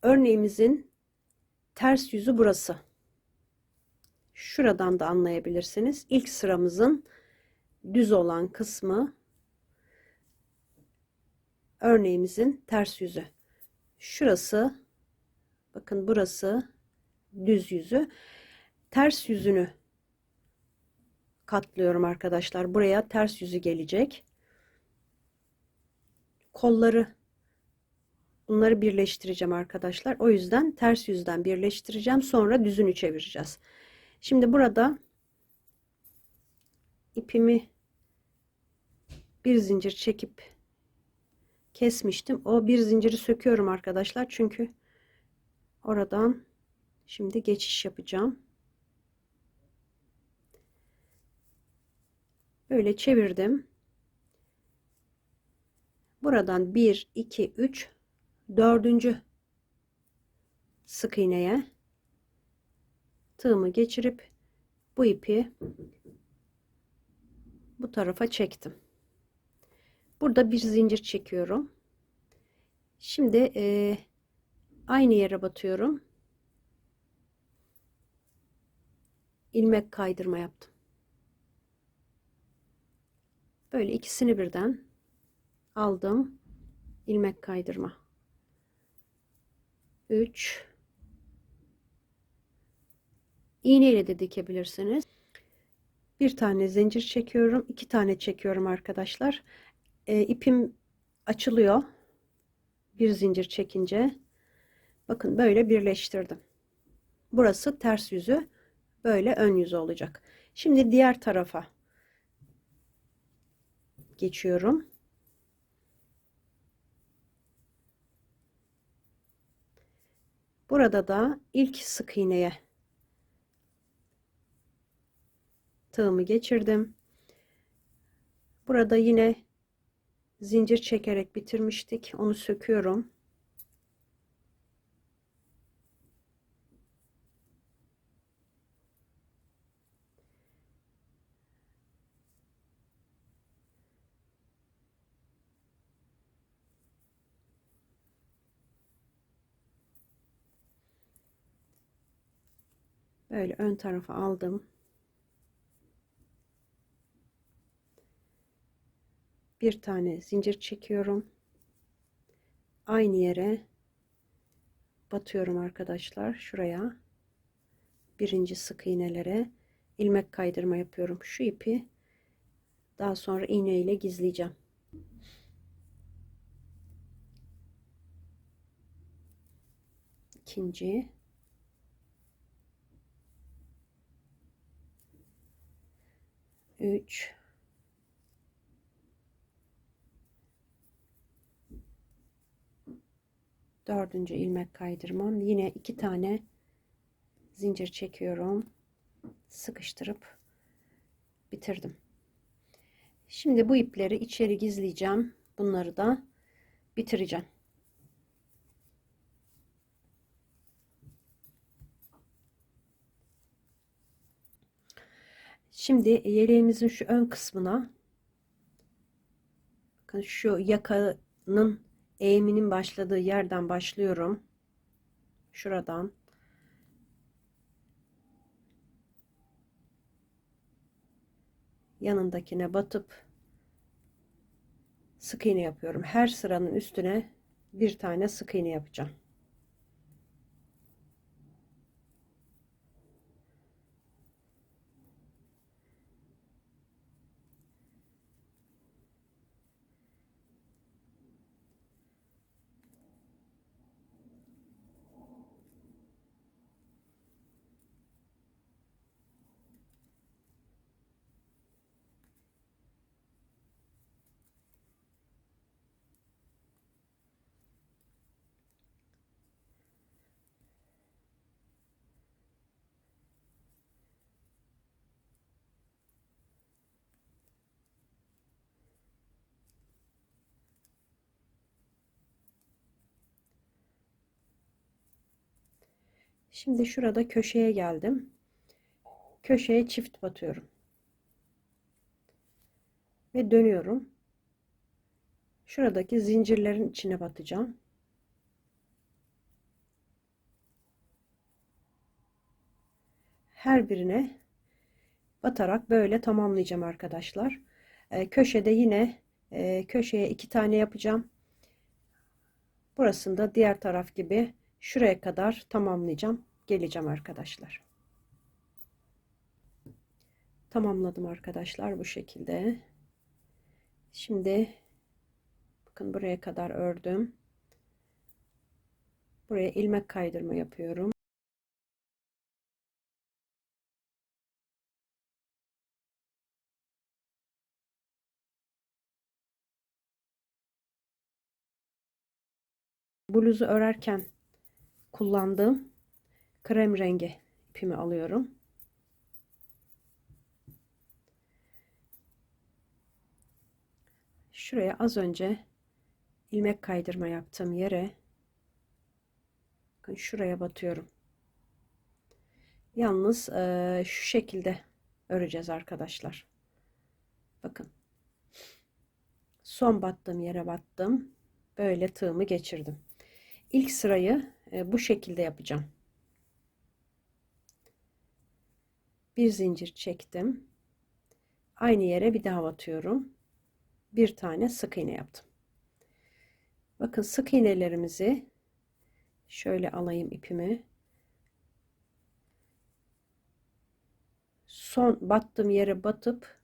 Örneğimizin ters yüzü burası. Şuradan da anlayabilirsiniz. İlk sıramızın düz olan kısmı örneğimizin ters yüzü. Şurası, bakın burası düz yüzü. Ters yüzünü katlıyorum arkadaşlar. Buraya ters yüzü gelecek. Kolları, bunları birleştireceğim arkadaşlar. O yüzden ters yüzden birleştireceğim. Sonra düzünü çevireceğiz. Şimdi burada ipimi bir zincir çekip kesmiştim. O bir zinciri söküyorum arkadaşlar. Çünkü oradan şimdi geçiş yapacağım. Böyle çevirdim. Buradan 1, 2, 3, 4. sık iğneye tığımı geçirip bu ipi bu tarafa çektim. Burada bir zincir çekiyorum. Şimdi aynı yere batıyorum. İlmek kaydırma yaptım. Böyle ikisini birden aldım. İlmek kaydırma. 3. İğneyle de dikebilirsiniz. Bir tane zincir çekiyorum. 2 tane çekiyorum arkadaşlar. İpim açılıyor. Bir zincir çekince. Bakın böyle birleştirdim. Burası ters yüzü. Böyle ön yüzü olacak. Şimdi diğer tarafa geçiyorum. Burada da ilk sık iğneye tığımı geçirdim. Burada yine zincir çekerek bitirmiştik. Onu söküyorum. Böyle ön tarafa aldım. Bir tane zincir çekiyorum. Aynı yere batıyorum arkadaşlar. Şuraya birinci sık iğnelere ilmek kaydırma yapıyorum. Şu ipi daha sonra iğne ile gizleyeceğim. İkinci, üç, dördüncü ilmek kaydırmam. Yine 2 tane zincir çekiyorum. Sıkıştırıp bitirdim. Şimdi bu ipleri içeri gizleyeceğim. Bunları da bitireceğim. Şimdi yeleğimizin şu ön kısmına, bakın şu yakanın eğiminin başladığı yerden başlıyorum. Şuradan yanındakine batıp sık iğne yapıyorum. Her sıranın üstüne bir tane sık iğne yapacağım. Şimdi şurada köşeye geldim. Köşeye çift batıyorum. Ve dönüyorum. Şuradaki zincirlerin içine batacağım. Her birine batarak böyle tamamlayacağım arkadaşlar. Köşede yine köşeye 2 tane yapacağım. Burasını da diğer taraf gibi şuraya kadar tamamlayacağım. Geleceğim arkadaşlar. Tamamladım arkadaşlar bu şekilde. Şimdi bakın buraya kadar ördüm. Buraya ilmek kaydırma yapıyorum. Bluzu örerken kullandığım krem rengi ipimi alıyorum. Şuraya az önce ilmek kaydırma yaptığım yere bakın şuraya batıyorum. Yalnız şu şekilde öreceğiz arkadaşlar. Bakın. Son battığım yere battım. Böyle tığımı geçirdim. İlk sırayı bu şekilde yapacağım. Bir zincir çektim. Aynı yere bir daha batıyorum. Bir tane sık iğne yaptım. Bakın sık iğnelerimizi şöyle alayım ipimi. Son battığım yere batıp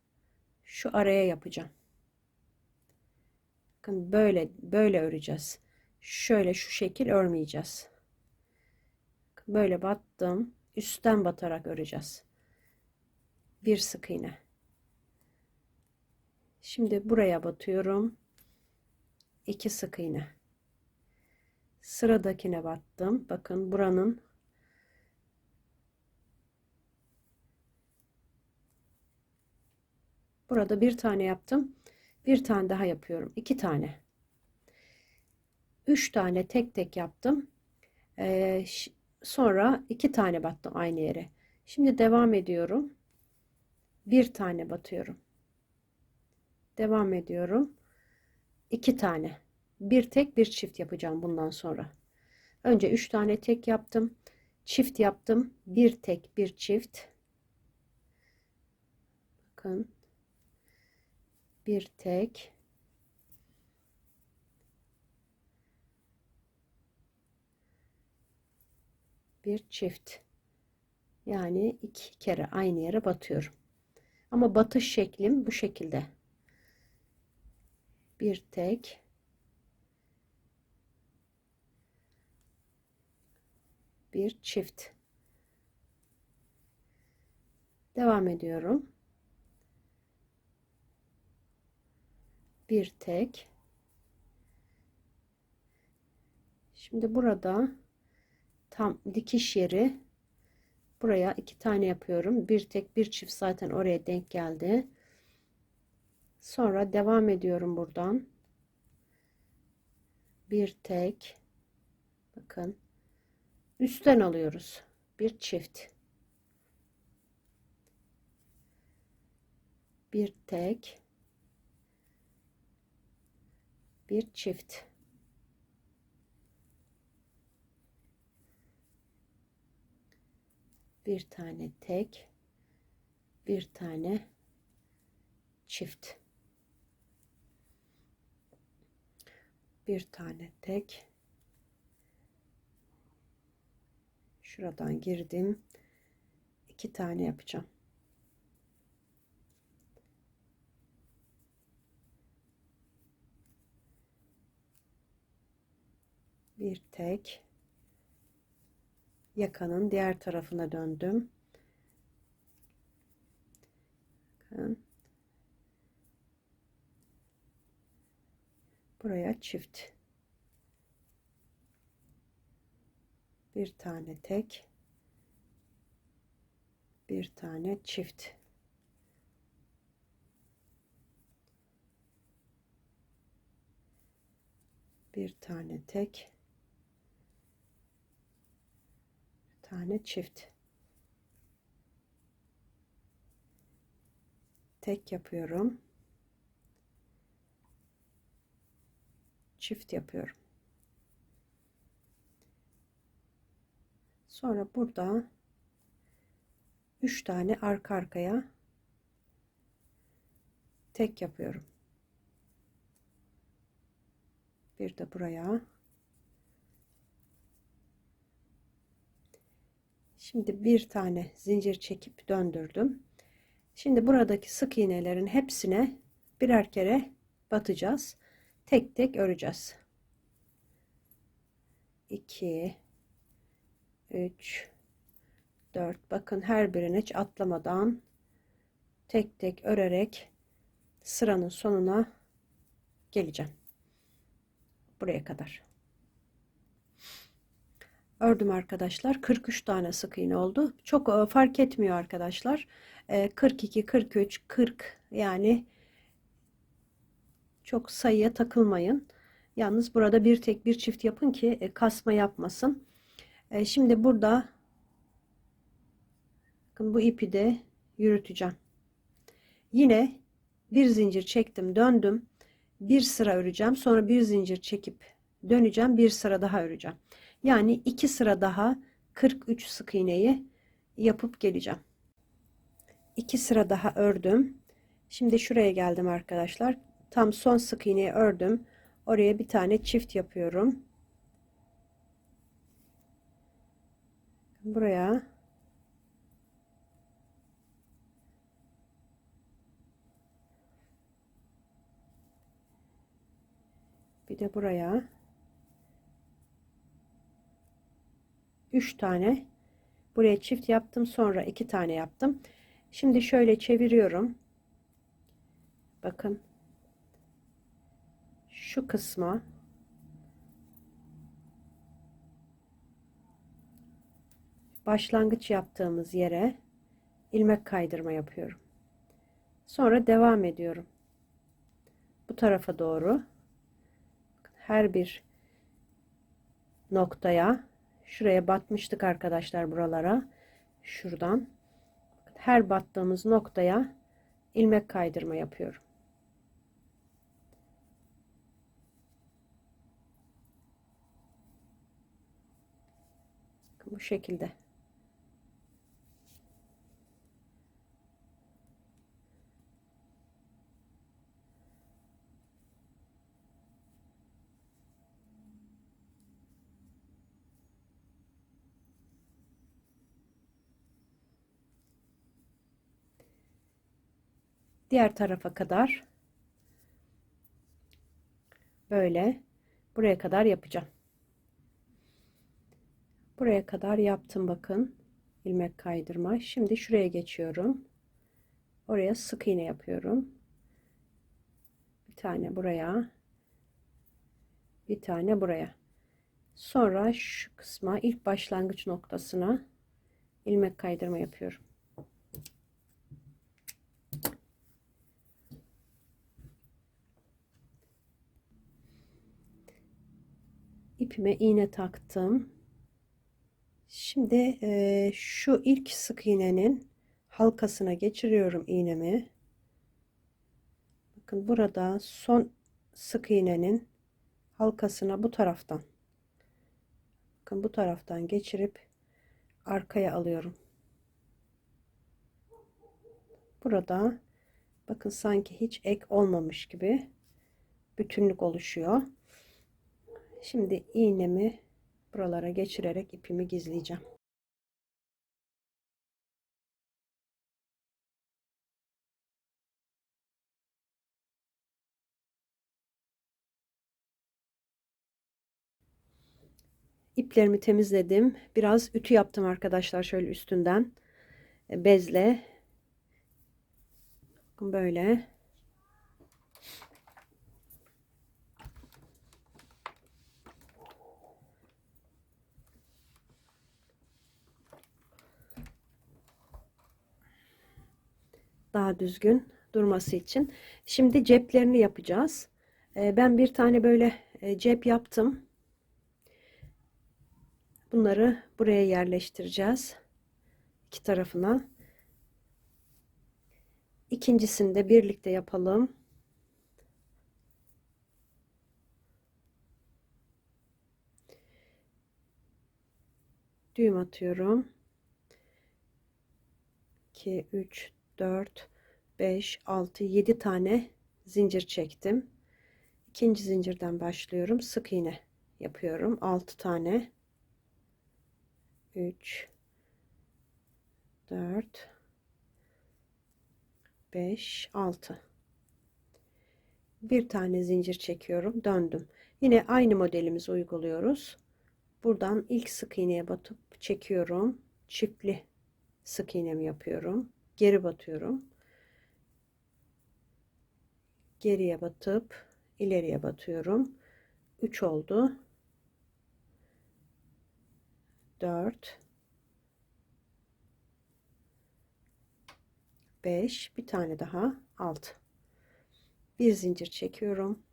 şu araya yapacağım. Bakın böyle öreceğiz. Şöyle şu şekil örmeyeceğiz. Böyle battım. Üstten batarak öreceğiz. Bir sık iğne. Şimdi buraya batıyorum. 2 sık iğne. Sıradakine battım. Bakın buranın burada bir tane yaptım. Bir tane daha yapıyorum. 2 tane. 3 tane tek tek yaptım. Sonra 2 tane battım aynı yere. Şimdi devam ediyorum. Bir tane batıyorum. Devam ediyorum. 2 tane. Bir tek bir çift yapacağım bundan sonra. Önce 3 tane tek yaptım. Çift yaptım. Bir tek bir çift. Bakın. Bir tek. Bir çift. Yani 2 kere aynı yere batıyorum. Ama batış şeklim bu şekilde. Bir tek. Bir çift. Devam ediyorum. Bir tek. Şimdi burada tam dikiş yeri, buraya 2 tane yapıyorum. Bir tek bir çift zaten oraya denk geldi. Sonra devam ediyorum buradan. Bir tek. Bakın. Üstten alıyoruz. Bir çift. Bir tek. Bir çift. Bir tane tek. Bir tane çift. Bir tane tek. Şuradan girdim. 2 tane yapacağım. Bir tek. Yakanın diğer tarafına döndüm. Bakın. Buraya çift. Bir tane tek. Bir tane çift. Bir tane tek. Bir tane çift. Tek yapıyorum. Çift yapıyorum. Sonra burada 3 tane arka arkaya tek yapıyorum. Bir de buraya Şimdi bir tane zincir çekip döndürdüm. Şimdi buradaki sık iğnelerin hepsine birer kere batacağız. Tek tek öreceğiz. 2 3 4, bakın her birine hiç atlamadan tek tek örerek sıranın sonuna geleceğim. Buraya kadar ördüm arkadaşlar. 43 tane sık iğne oldu. Çok fark etmiyor arkadaşlar. 42, 43, 40, yani çok sayıya takılmayın. Yalnız burada bir tek bir çift yapın ki kasma yapmasın. Şimdi burada bakın bu ipi de yürüteceğim. Yine bir zincir çektim, döndüm. Bir sıra öreceğim. Sonra bir zincir çekip döneceğim. Bir sıra daha öreceğim. Yani 2 sıra daha 43 sık iğneyi yapıp geleceğim. 2 sıra daha ördüm. Şimdi şuraya geldim arkadaşlar. Tam son sık iğneyi ördüm. Oraya bir tane çift yapıyorum. Buraya bir de buraya 3 tane, buraya çift yaptım, sonra 2 tane yaptım. Şimdi şöyle çeviriyorum. Bakın şu kısma başlangıç yaptığımız yere ilmek kaydırma yapıyorum. Sonra devam ediyorum. Bu tarafa doğru her bir noktaya, şuraya batmıştık arkadaşlar, buralara, şuradan her battığımız noktaya ilmek kaydırma yapıyorum. Bu şekilde. Diğer tarafa kadar böyle buraya kadar yapacağım. Buraya kadar yaptım, bakın ilmek kaydırma. Şimdi şuraya geçiyorum. Oraya sık iğne yapıyorum. Bir tane buraya, bir tane buraya. Sonra şu kısma, ilk başlangıç noktasına ilmek kaydırma yapıyorum. İpime iğne taktım. Şimdi şu ilk sık iğnenin halkasına geçiriyorum iğnemi. Bakın burada son sık iğnenin halkasına bu taraftan, bakın bu taraftan geçirip arkaya alıyorum. Burada bakın sanki hiç ek olmamış gibi bütünlük oluşuyor. Şimdi iğnemi buralara geçirerek ipimi gizleyeceğim. İplerimi temizledim. Biraz ütü yaptım arkadaşlar, şöyle üstünden bezle. Bakın böyle. Daha düzgün durması için. Şimdi ceplerini yapacağız. Ben bir tane böyle cep yaptım. Bunları buraya yerleştireceğiz. İki tarafına. İkincisini de birlikte yapalım. Düğüm atıyorum. 2, 3, 4, 5, 6, 7 tane zincir çektim. İkinci zincirden başlıyorum. Sık iğne yapıyorum. 6 tane. 3, 4, 5, 6. Bir tane zincir çekiyorum, döndüm. Yine aynı modelimizi uyguluyoruz. Buradan ilk sık iğneye batıp çekiyorum. Çiftli sık iğnemi yapıyorum. Geri batıyorum. Geriye batıp ileriye batıyorum. 3 oldu. 4, 5, bir tane daha 6. Bir zincir çekiyorum.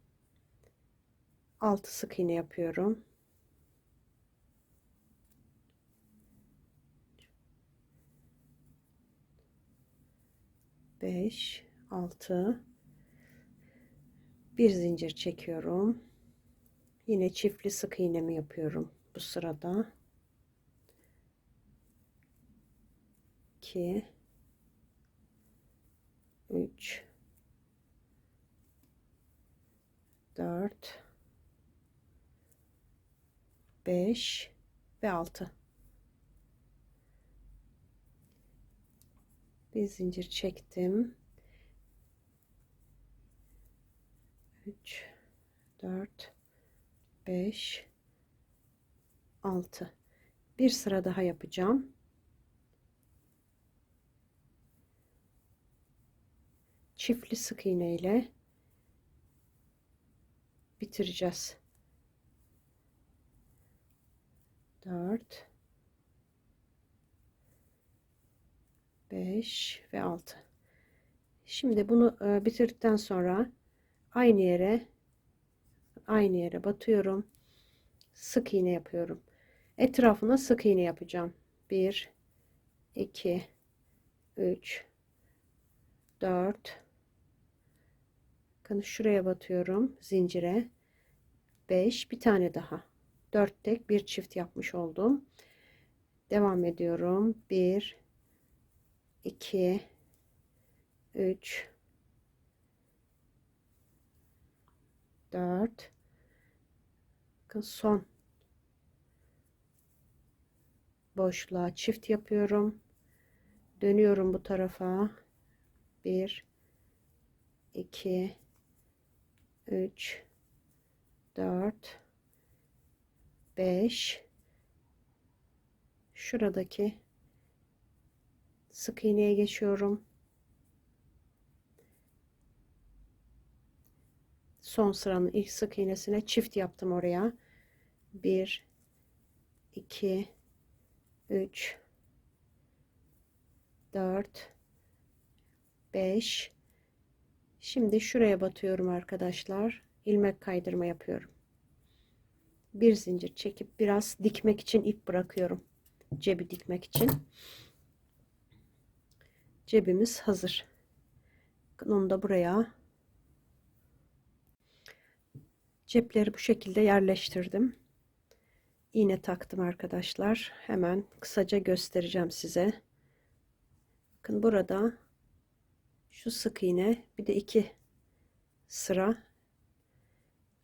6 sık iğne yapıyorum. 5, 6. Bir zincir çekiyorum. Yine çiftli sık iğnemi yapıyorum bu sırada. 2, 3, 4, 5 ve 6. Bir zincir çektim. 3, 4, 5, 6. Bir sıra daha yapacağım. Çiftli sık iğne ile bitireceğiz. 4, 5 ve 6. Şimdi bunu bitirdikten sonra aynı yere batıyorum. Sık iğne yapıyorum. Etrafına sık iğne yapacağım. 1, 2, 3, 4. Bakın şuraya batıyorum zincire. 5, bir tane daha. 4 tek bir çift yapmış oldum. Devam ediyorum. 1, 2, 3, 4. Bakın son boşluğa çift yapıyorum. Dönüyorum bu tarafa. 1, 2, 3, 4, 5. Şuradaki sık iğneye geçiyorum. Son sıranın ilk sık iğnesine çift yaptım oraya. 1, 2, 3, 4, 5. Şimdi şuraya batıyorum arkadaşlar. İlmek kaydırma yapıyorum. Bir zincir çekip biraz dikmek için ip bırakıyorum. Cebi dikmek için. Cebimiz hazır. Onu da buraya, cepleri bu şekilde yerleştirdim. İğne taktım arkadaşlar. Hemen kısaca göstereceğim size. Bakın burada şu sık iğne, bir de 2 sıra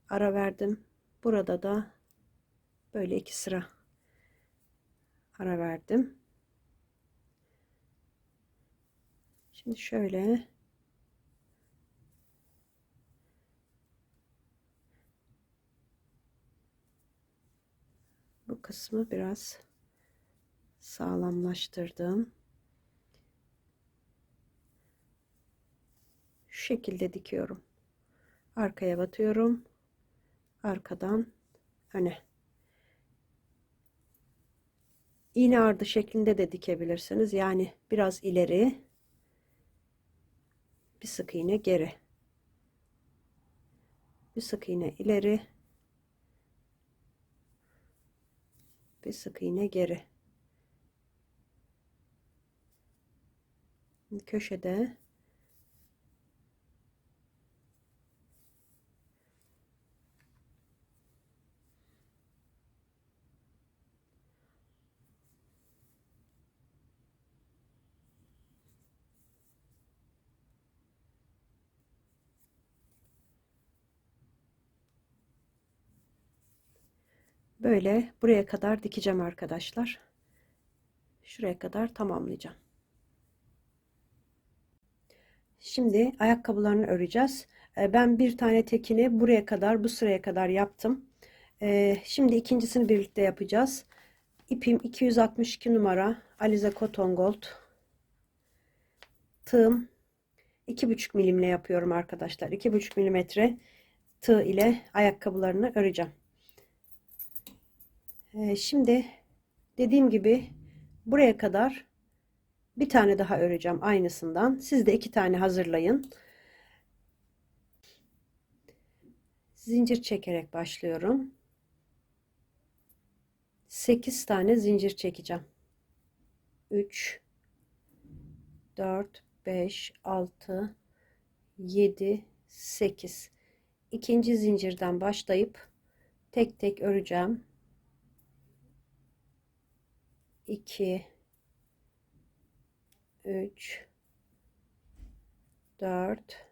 ara verdim. Burada da böyle 2 sıra ara verdim. Şimdi şöyle bu kısmı biraz sağlamlaştırdım. Şu şekilde dikiyorum. Arkaya batıyorum. Arkadan öne. İğne ardı şeklinde de dikebilirsiniz. Yani biraz ileri, bir sık iğne geri. Bir sık iğne ileri, bir sık iğne geri. Köşede böyle buraya kadar dikeceğim arkadaşlar. Şuraya kadar tamamlayacağım. Şimdi ayakkabılarını öreceğiz. Ben bir tane tekini buraya kadar, bu sıraya kadar yaptım. Şimdi ikincisini birlikte yapacağız. İpim 262 numara Alize Cotton Gold. Tığım 2,5 milimle yapıyorum arkadaşlar. 2,5 milimetre tığ ile ayakkabılarını öreceğim. Şimdi dediğim gibi buraya kadar bir tane daha öreceğim aynısından. Siz de 2 tane hazırlayın. Zincir çekerek başlıyorum. 8 tane zincir çekeceğim. 3 4 5 6 7 8. İkinci zincirden başlayıp tek tek öreceğim. 2 3 4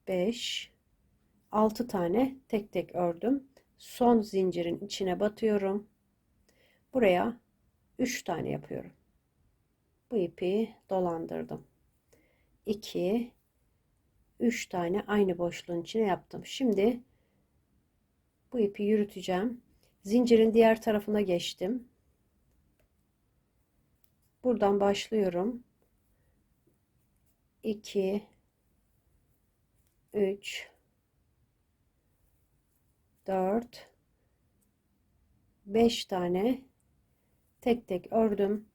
5 6 tane tek tek ördüm. Son zincirin içine batıyorum. Buraya 3 tane yapıyorum. Bu ipi dolandırdım. 2 3 tane aynı boşluğun içine yaptım. Şimdi bu ipi yürüteceğim. Zincirin diğer tarafına geçtim. Buradan başlıyorum. 2 3 4 5 tane tek tek ördüm.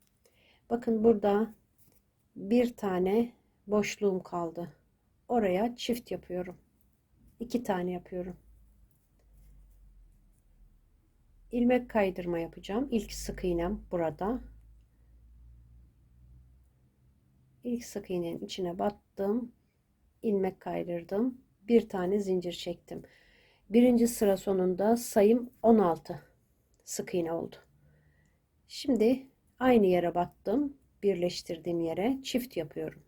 Bakın burada bir tane boşluğum kaldı. Oraya çift yapıyorum. 2 tane yapıyorum. İlmek kaydırma yapacağım. İlk sık iğnem burada. İlk sık iğnenin içine battım. İlmek kaydırdım. Bir tane zincir çektim. Birinci sıra sonunda sayım 16 sık iğne oldu. Şimdi aynı yere battım. Birleştirdiğim yere çift yapıyorum.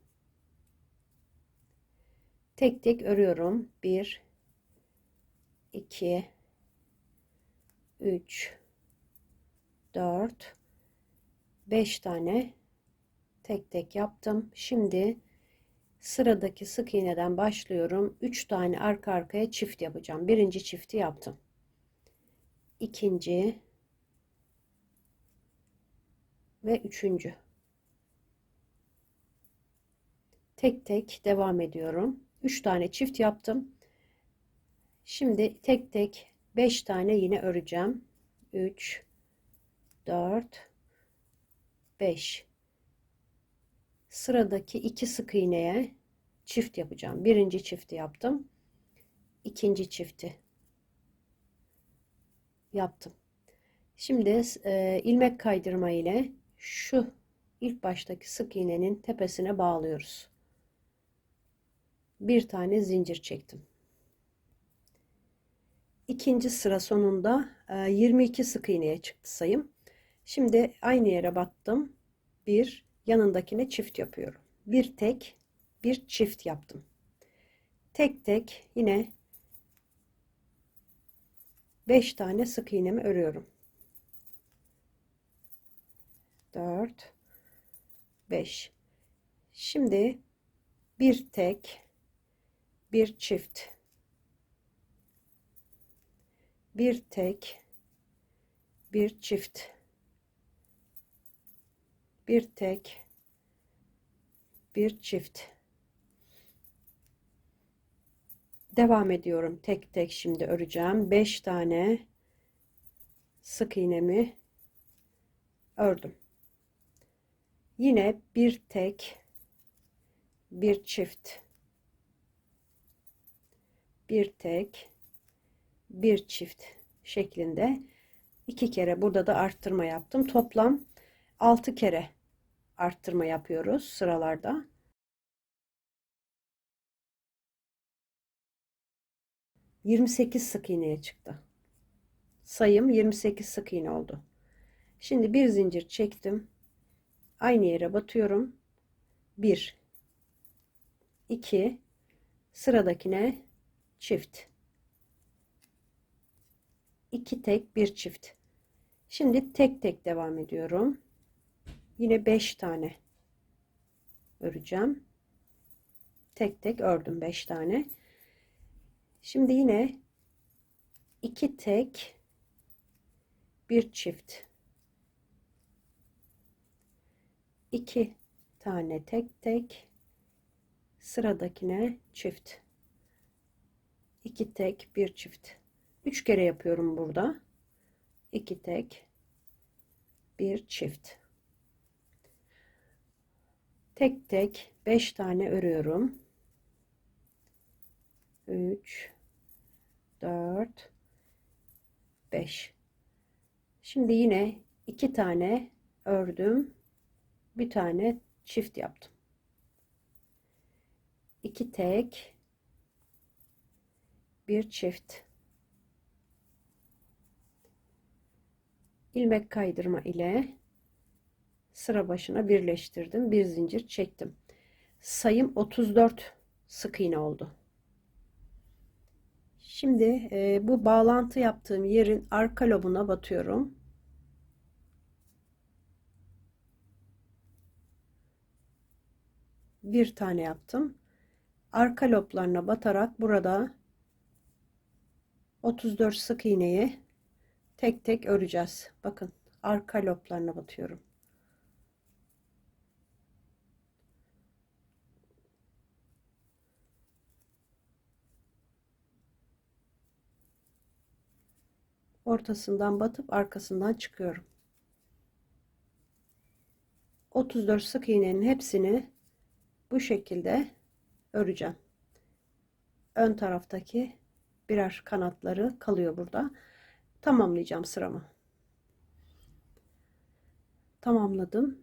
Tek tek örüyorum. 1 2 3 4 5 tane tek tek yaptım. Şimdi sıradaki sık iğneden başlıyorum. 3 tane arka arkaya çift yapacağım. Birinci çifti yaptım. İkinci ve üçüncü. Tek tek devam ediyorum. 3 tane çift yaptım. Şimdi tek tek 5 tane yine öreceğim. 3 4 5. Sıradaki 2 sık iğneye çift yapacağım. Birinci çifti yaptım. İkinci çifti yaptım. Şimdi ilmek kaydırma ile şu ilk baştaki sık iğnenin tepesine bağlıyoruz. Bir tane zincir çektim. İkinci sıra sonunda 22 sık iğneye çıktı sayım. Şimdi aynı yere battım. Bir yanındakine çift yapıyorum. Bir tek, bir çift yaptım. Tek tek yine 5 tane sık iğnemi örüyorum. 4 5. Şimdi bir tek, bir çift, bir tek, bir çift, bir tek, bir çift. Devam ediyorum. Tek tek şimdi öreceğim. 5 tane sık iğnemi ördüm. Yine bir tek, bir çift, bir tek, bir çift şeklinde 2 kere burada da arttırma yaptım. Toplam 6 kere arttırma yapıyoruz sıralarda. 28 sık iğneye çıktı. Sayım 28 sık iğne oldu. Şimdi bir zincir çektim. Aynı yere batıyorum. 1 2 sıradakine çift. 2 tek, bir çift. Şimdi tek tek devam ediyorum. Yine 5 tane öreceğim. Tek tek ördüm 5 tane. Şimdi yine 2 tek bir çift, 2 tane tek tek, sıradakine çift, 2 tek bir çift. 3 kere yapıyorum burada. 2 tek bir çift. Tek tek 5 tane örüyorum. 3 4 5. Şimdi yine 2 tane ördüm. Bir tane çift yaptım. 2 tek bir çift. İlmek kaydırma ile sıra başına birleştirdim. Bir zincir çektim. Sayım 34 sık iğne oldu. Şimdi bu bağlantı yaptığım yerin arka lobuna batıyorum. Bir tane yaptım. Arka loblarına batarak burada 34 sık iğneyi tek tek öreceğiz. Bakın arka loblarına batıyorum. Ortasından batıp arkasından çıkıyorum. 34 sık iğnenin hepsini bu şekilde öreceğim. Ön taraftaki birer kanatları kalıyor burada. Tamamlayacağım sıramı. Tamamladım.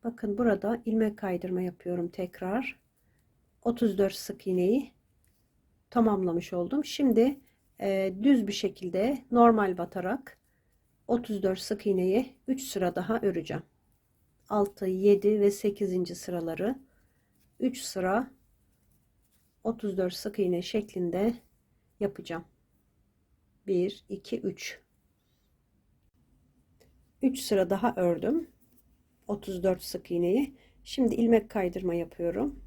Bakın burada ilmek kaydırma yapıyorum tekrar. 34 sık iğneyi tamamlamış oldum. Şimdi düz bir şekilde normal batarak 34 sık iğneyi 3 sıra daha öreceğim. 6, 7 ve 8. sıraları 3 sıra 34 sık iğne şeklinde yapacağım. 1 2 3 3 sıra daha ördüm 34 sık iğneyi. Şimdi ilmek kaydırma yapıyorum.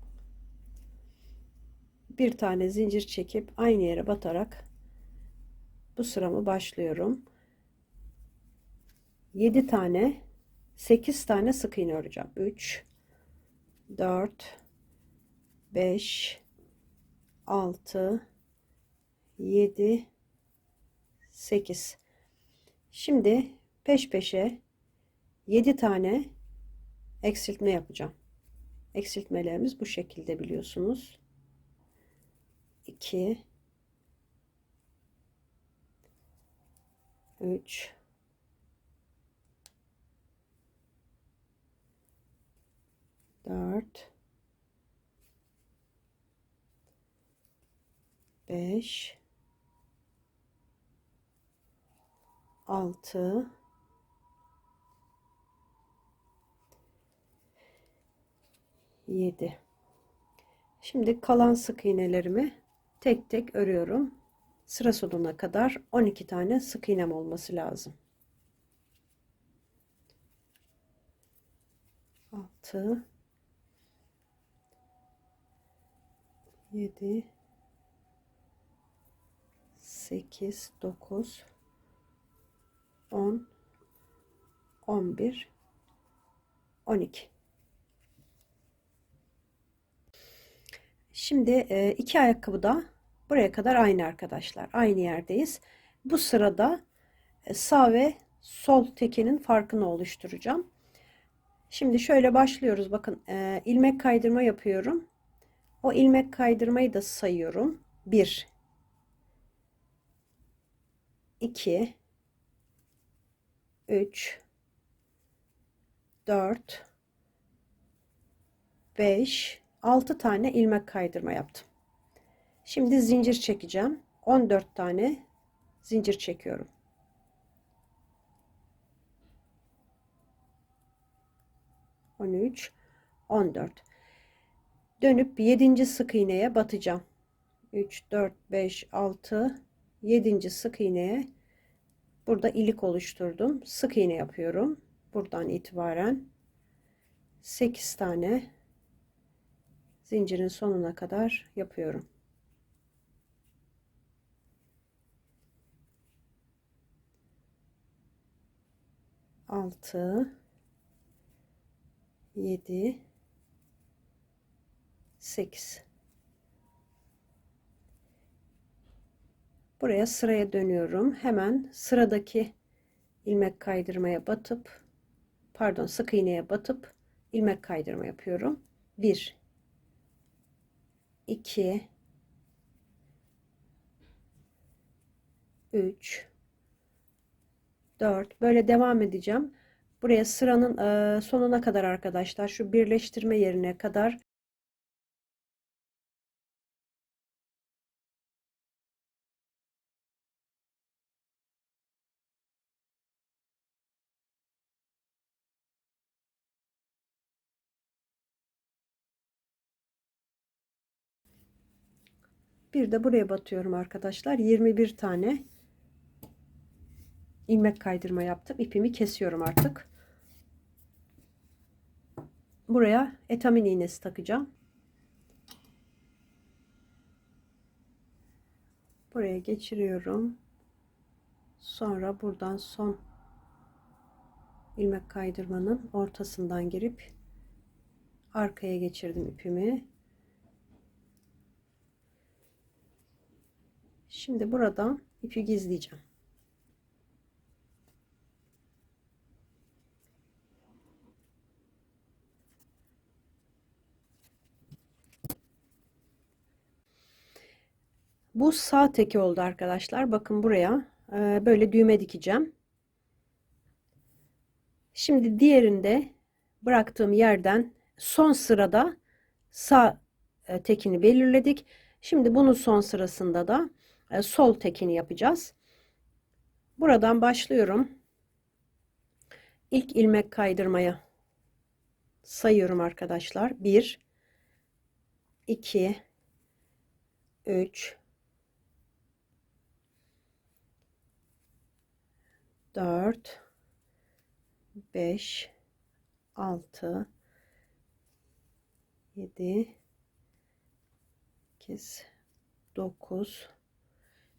Bir tane zincir çekip aynı yere batarak bu sıramı başlıyorum. 7 tane 8 tane sık iğne öreceğim. 3 4 5 6 7 8. Şimdi peş peşe 7 tane eksiltme yapacağım. Eksiltmelerimiz bu şekilde biliyorsunuz. 2 3 4 5 6 7. Şimdi kalan sık iğnelerimi tek tek örüyorum. Sıra sonuna kadar 12 tane sık iğnem olması lazım. 6 7 8 9 10 11 12. Şimdi iki ayakkabı da buraya kadar aynı arkadaşlar. Aynı yerdeyiz. Bu sırada sağ ve sol tekenin farkını oluşturacağım. Şimdi şöyle başlıyoruz. Bakın ilmek kaydırma yapıyorum. O ilmek kaydırmayı da sayıyorum. 1 2 3 4 5 6 tane ilmek kaydırma yaptım. Şimdi zincir çekeceğim. 14 tane zincir çekiyorum. 13 14. Dönüp 7. sık iğneye batacağım. 3 4 5 6 7. sık iğneye burada ilik oluşturdum. Sık iğne yapıyorum. Buradan itibaren 8 tane zincirin sonuna kadar yapıyorum. Altı, 7, 8. Buraya sıraya dönüyorum. Hemen sıradaki ilmek kaydırmaya batıp, pardon, sık iğneye batıp ilmek kaydırma yapıyorum. 1, 2, 3, 4, böyle devam edeceğim. Buraya sıranın sonuna kadar arkadaşlar, şu birleştirme yerine kadar bir de buraya batıyorum arkadaşlar. 21 tane ilmek kaydırma yaptım. İpimi kesiyorum artık. Buraya etamin iğnesi takacağım. Buraya geçiriyorum. Sonra buradan son ilmek kaydırmanın ortasından girip arkaya geçirdim ipimi. Şimdi buradan ipi gizleyeceğim. Bu sağ teki oldu arkadaşlar. Bakın buraya böyle düğme dikeceğim. Şimdi diğerinde bıraktığım yerden son sırada sağ tekini belirledik. Şimdi bunun son sırasında da sol tekini yapacağız. Buradan başlıyorum. İlk ilmek kaydırmaya sayıyorum arkadaşlar. 1, 2, 3, 4, 5, 6, 7, 8, 9.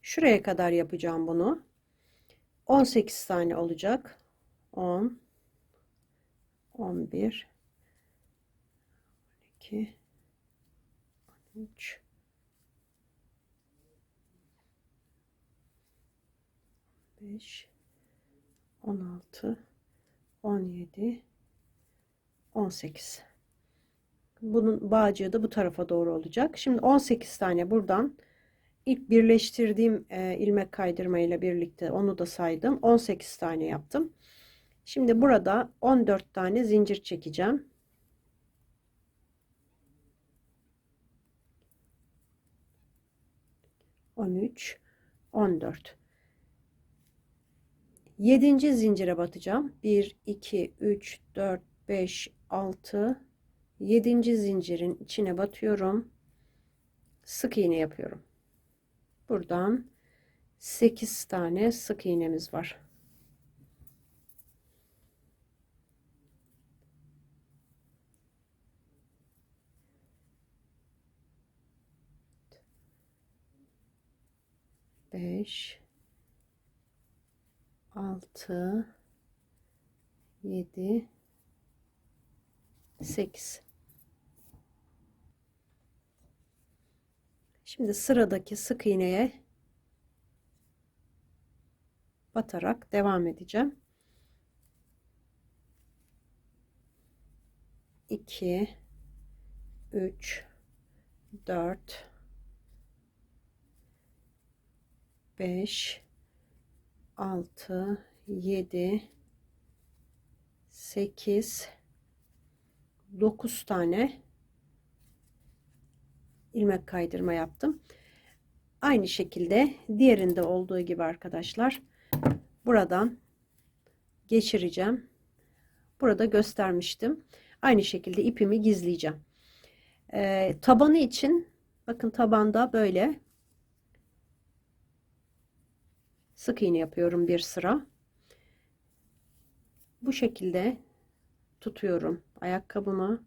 Şuraya kadar yapacağım bunu. 18 tane olacak. 10, 11, 12, 13, 15, 16, 17, 18. Bunun bağcığı da bu tarafa doğru olacak. Şimdi 18 tane buradan ilk birleştirdiğim ilmek kaydırma ile birlikte onu da saydım. 18 tane yaptım. Şimdi burada 14 tane zincir çekeceğim. 13, 14. 7. zincire batacağım. 1, 2, 3, 4, 5, 6. 7. zincirin içine batıyorum. Sık iğne yapıyorum. Buradan 8 tane sık iğnemiz var. Beş, 6, 7, 8. Şimdi sıradaki sık iğneye batarak devam edeceğim. 2, 3, 4, 5, 6, 7, 8, 9 tane ilmek kaydırma yaptım. Aynı şekilde diğerinde olduğu gibi arkadaşlar buradan geçireceğim. Burada göstermiştim. Aynı şekilde ipimi gizleyeceğim. Tabanı için bakın tabanda böyle sık iğne yapıyorum bir sıra. Bu şekilde tutuyorum ayakkabımı.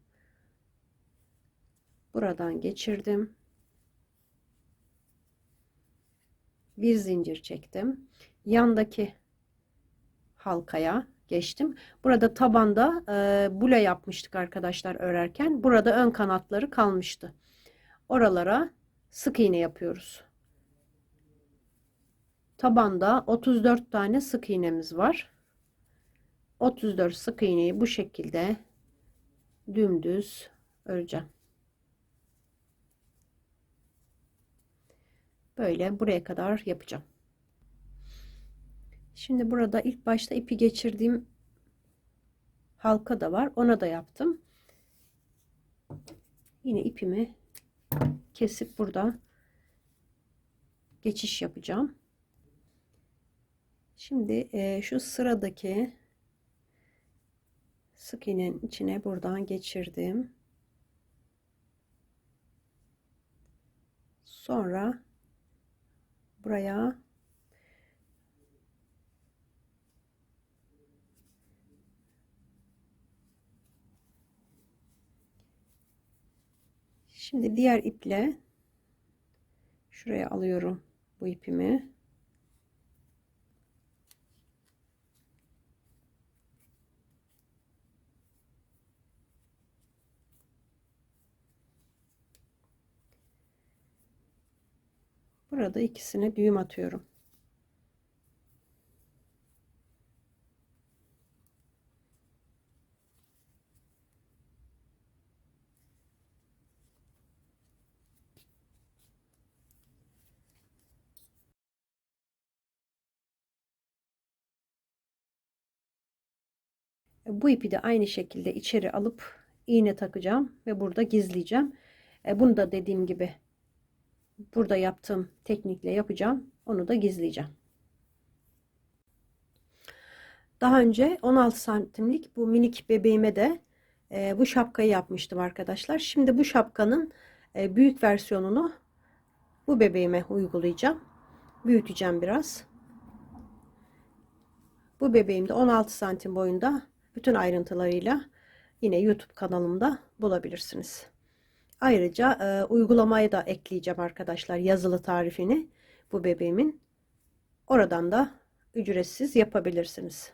Buradan geçirdim. Bir zincir çektim. Yandaki halkaya geçtim. Burada tabanda bule yapmıştık arkadaşlar örerken. Burada ön kanatları kalmıştı. Oralara sık iğne yapıyoruz. Tabanda 34 tane sık iğnemiz var. 34 sık iğneyi bu şekilde dümdüz öreceğim. Böyle buraya kadar yapacağım. Şimdi burada ilk başta ipi geçirdiğim halka da var. Ona da yaptım. Yine ipimi kesip burada geçiş yapacağım. Şimdi şu sıradaki sık iğnenin içine buradan geçirdim. Sonra buraya şimdi diğer iple şuraya alıyorum bu ipimi. Burada ikisine düğüm atıyorum. Bu ipi de aynı şekilde içeri alıp iğne takacağım ve burada gizleyeceğim. Bunu da dediğim gibi burada yaptığım teknikle yapacağım. Onu da gizleyeceğim. Daha önce 16 santimlik bu minik bebeğime de bu şapkayı yapmıştım arkadaşlar. Şimdi bu şapkanın büyük versiyonunu bu bebeğime uygulayacağım. Büyüteceğim biraz. Bu bebeğim de 16 santim boyunda, bütün ayrıntılarıyla yine YouTube kanalımda bulabilirsiniz. Ayrıca uygulamayı da ekleyeceğim arkadaşlar, yazılı tarifini bu bebeğimin. Oradan da ücretsiz yapabilirsiniz.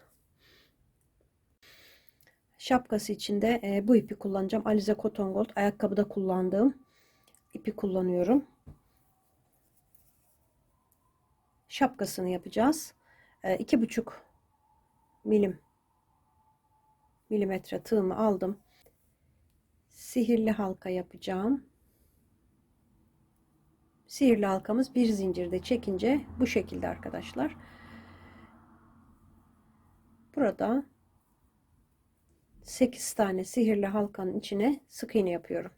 Şapkası için de bu ipi kullanacağım. Alize Cotton Gold ayakkabıda kullandığım ipi kullanıyorum. Şapkasını yapacağız. 2,5 milimetre tığımı aldım. Sihirli halka yapacağım. . Sihirli halkamız bir zincirde çekince bu şekilde arkadaşlar. Burada 8 tane sihirli halkanın içine sık iğne yapıyorum.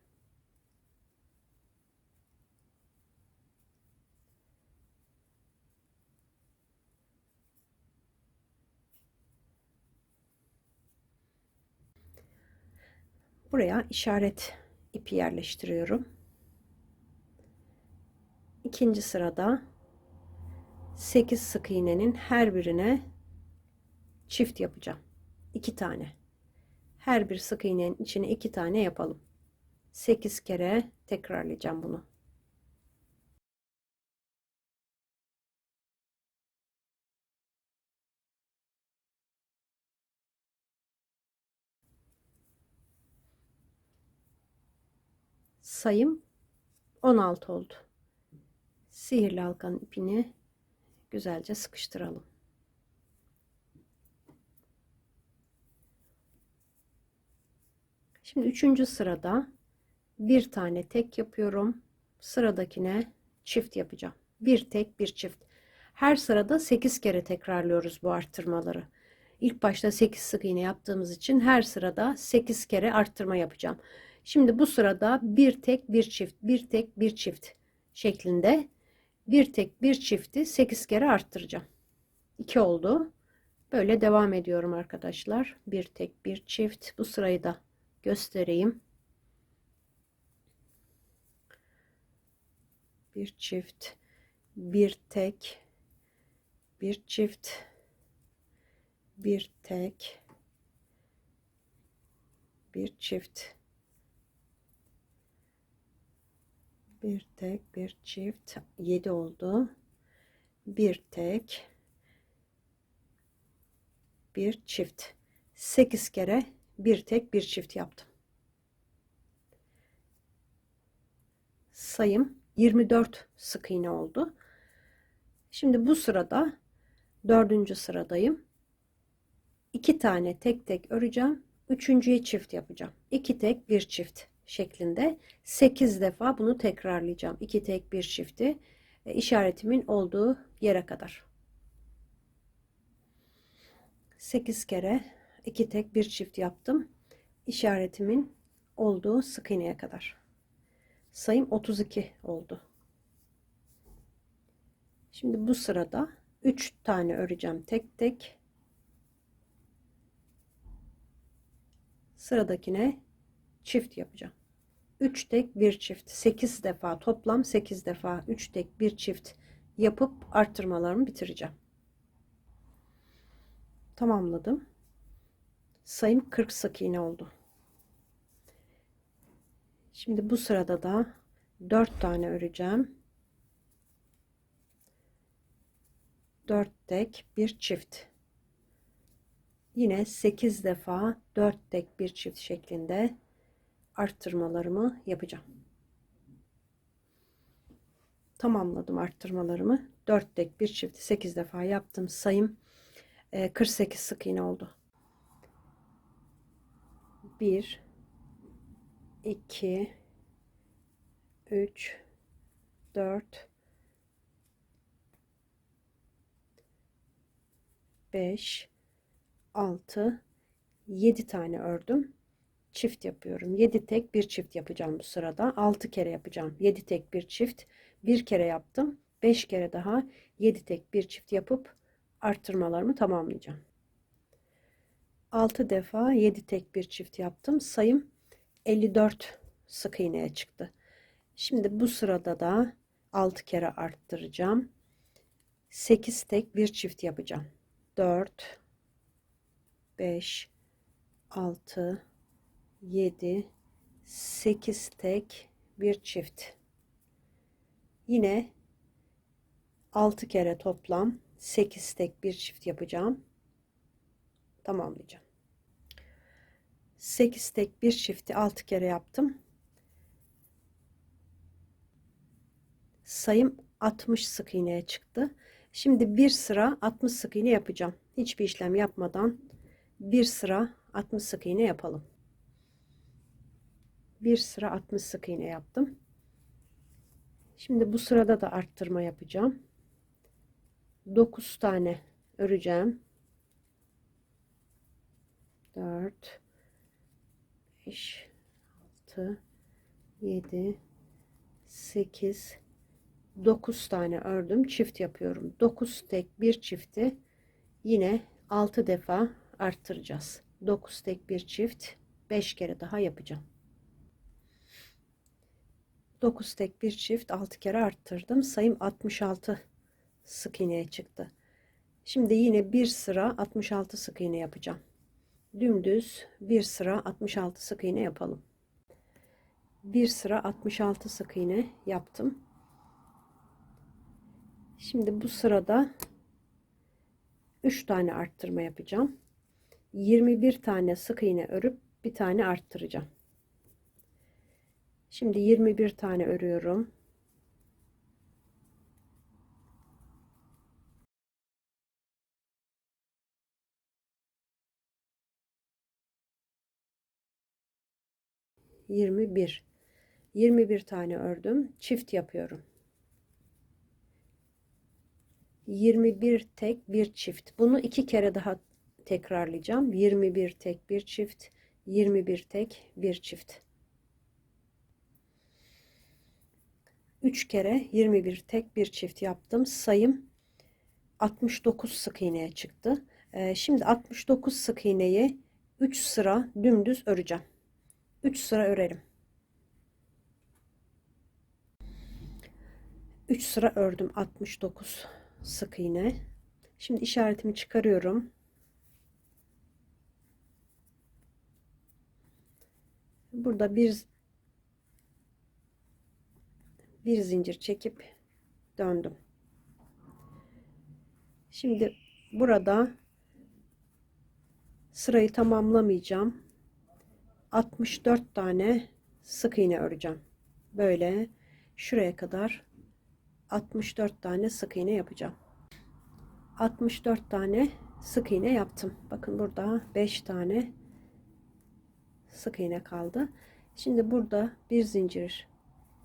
Buraya işaret ipi yerleştiriyorum. İkinci sırada 8 sık iğnenin her birine çift yapacağım. 2 tane. Her bir sık iğnenin içine 2 tane yapalım. 8 kere tekrarlayacağım bunu. Sayım 16 oldu. Sihirli halkanın ipini güzelce sıkıştıralım. Şimdi 3. sırada bir tane tek yapıyorum. Sıradakine çift yapacağım. Bir tek bir çift. Her sırada 8 kere tekrarlıyoruz bu arttırmaları. İlk başta 8 sık iğne yaptığımız için her sırada 8 kere arttırma yapacağım. Şimdi bu sırada bir tek bir çift, bir tek bir çift şeklinde bir tek bir çifti 8 kere arttıracağım. 2 oldu. Böyle devam ediyorum arkadaşlar. Bir tek bir çift. Bu sırayı da göstereyim. Bir çift, bir tek, bir çift, bir tek, bir çift, Bir tek bir çift 7 oldu. Bir tek bir çift 8 kere bir tek bir çift yaptım. Sayım 24 sık iğne oldu. Şimdi bu sırada dördüncü sıradayım. 2 tane tek tek öreceğim. Üçüncüye çift yapacağım. 2 tek bir çift şeklinde 8 defa bunu tekrarlayacağım. 2 tek bir çifti işaretimin olduğu yere kadar. 8 kere 2 tek bir çift yaptım. İşaretimin olduğu sık iğneye kadar. Sayım 32 oldu. Şimdi bu sırada 3 tane öreceğim tek tek. Sıradakine çift yapacağım. 3 tek bir çift 8 defa, toplam 8 defa 3 tek bir çift yapıp arttırmalarımı bitireceğim. Tamamladım. Sayım 40 sık iğne oldu. Şimdi bu sırada da 4 tane öreceğim. 4 tek bir çift. Yine 8 defa 4 tek bir çift şeklinde arttırmalarımı yapacağım. Tamamladım arttırmalarımı. 4 tek bir çift 8 defa yaptım. Sayım 48 sık iğne oldu. 1 2 3 4 5 6 7 tane ördüm. Çift yapıyorum. 7 tek bir çift yapacağım bu sırada. 6 kere yapacağım. 7 tek bir çift. Bir kere yaptım. 5 kere daha 7 tek bir çift yapıp arttırmalarımı tamamlayacağım. 6 defa 7 tek bir çift yaptım. Sayım 54 sık iğneye çıktı. Şimdi bu sırada da 6 kere arttıracağım. 8 tek bir çift yapacağım. 4 5 6 7 8 tek bir çift. Yine 6 kere toplam 8 tek bir çift yapacağım. Tamamlayacağım. 8 tek bir çifti 6 kere yaptım. Sayım 60 sık iğneye çıktı. Şimdi bir sıra 60 sık iğne yapacağım. Hiçbir işlem yapmadan bir sıra 60 sık iğne yapalım. Bir sıra 60 sık iğne yaptım. Şimdi bu sırada da arttırma yapacağım. 9 tane öreceğim. 4 5 6 7 8 9 tane ördüm. Çift yapıyorum. 9 tek bir çifti yine 6 defa arttıracağız. 9 tek bir çift 5 kere daha yapacağım. 9 tek bir çift 6 kere arttırdım. Sayım 66 sık iğneye çıktı. Şimdi yine bir sıra 66 sık iğne yapacağım. Dümdüz bir sıra 66 sık iğne yapalım. Bir sıra 66 sık iğne yaptım. Şimdi bu sırada 3 tane arttırma yapacağım. 21 tane sık iğne örüp bir tane arttıracağım. Şimdi 21 tane örüyorum. Yirmi bir tane ördüm. Çift yapıyorum. 21 tek bir çift. Bunu iki kere daha tekrarlayacağım. 21 tek bir çift. 21 tek bir çift. 3 kere 21 tek bir çift yaptım. Sayım 69 sık iğneye çıktı. Şimdi 69 sık iğneyi 3 sıra dümdüz öreceğim. 3 sıra örelim. 3 sıra ördüm 69 sık iğne. Şimdi işaretimi çıkarıyorum. Burada bir zincir çekip döndüm. Şimdi burada sırayı tamamlamayacağım. 64 tane sık iğne öreceğim. Böyle şuraya kadar 64 tane sık iğne yapacağım. 64 tane sık iğne yaptım. Bakın burada 5 tane sık iğne kaldı. Şimdi burada bir zincir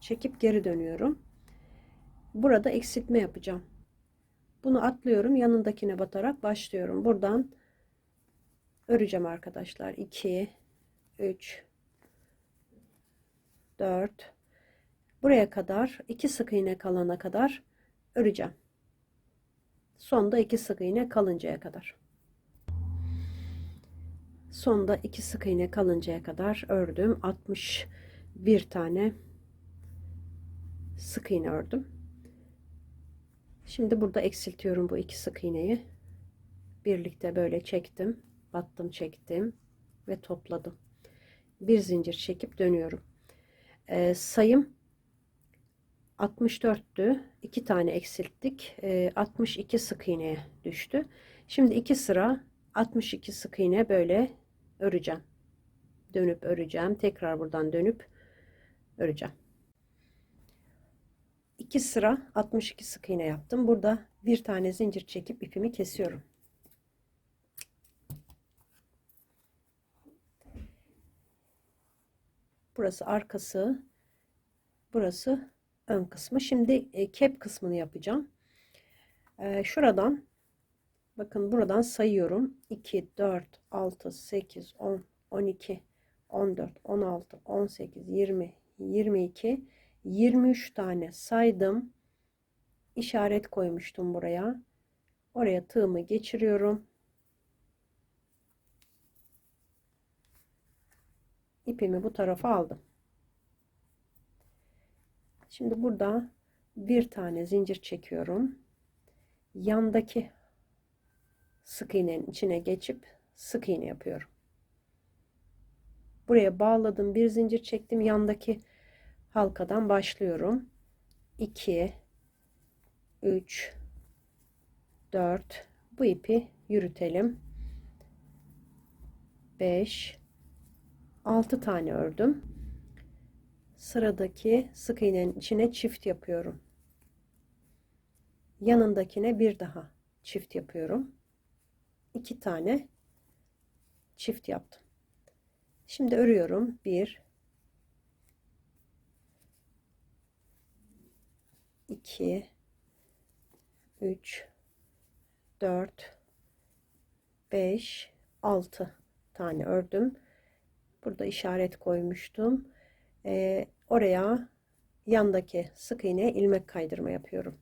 çekip geri dönüyorum. Burada eksiltme yapacağım. Bunu atlıyorum, yanındakine batarak başlıyorum. Buradan öreceğim arkadaşlar. 2 3 4 buraya kadar 2 sık iğne kalana kadar öreceğim. Sonda 2 sık iğne kalıncaya kadar. Sonda 2 sık iğne kalıncaya kadar ördüm. 61 tane sık iğne ördüm. Şimdi burada eksiltiyorum bu 2 sık iğneyi. Birlikte böyle çektim, battım, çektim ve topladım. Bir zincir çekip dönüyorum. Sayım 64'tü. 2 tane eksilttik. 62 sık iğneye düştü. Şimdi 2 sıra 62 sık iğne böyle öreceğim. Dönüp öreceğim. Tekrar buradan dönüp öreceğim. 2 sıra 62 sık iğne yaptım. Burada bir tane zincir çekip ipimi kesiyorum. Burası arkası, burası ön kısmı. Şimdi kep kısmını yapacağım. Şuradan bakın, buradan sayıyorum. 2 4 6 8 10 12 14 16 18 20 22 23 tane saydım. İşaret koymuştum buraya. Oraya tığımı geçiriyorum. İpimi bu tarafa aldım. Şimdi burada bir tane zincir çekiyorum. Yandaki sık iğnenin içine geçip sık iğne yapıyorum. Buraya bağladım, bir zincir çektim, yandaki halkadan başlıyorum. 2 3 4 bu ipi yürütelim. 5 6 tane ördüm. Sıradaki sık iğnenin içine çift yapıyorum. Yanındakine bir daha çift yapıyorum. 2 tane çift yaptım. Şimdi örüyorum. 1 2 3 4 5 6 tane ördüm. Burada işaret koymuştum. Oraya yandaki sık iğneye ilmek kaydırma yapıyorum.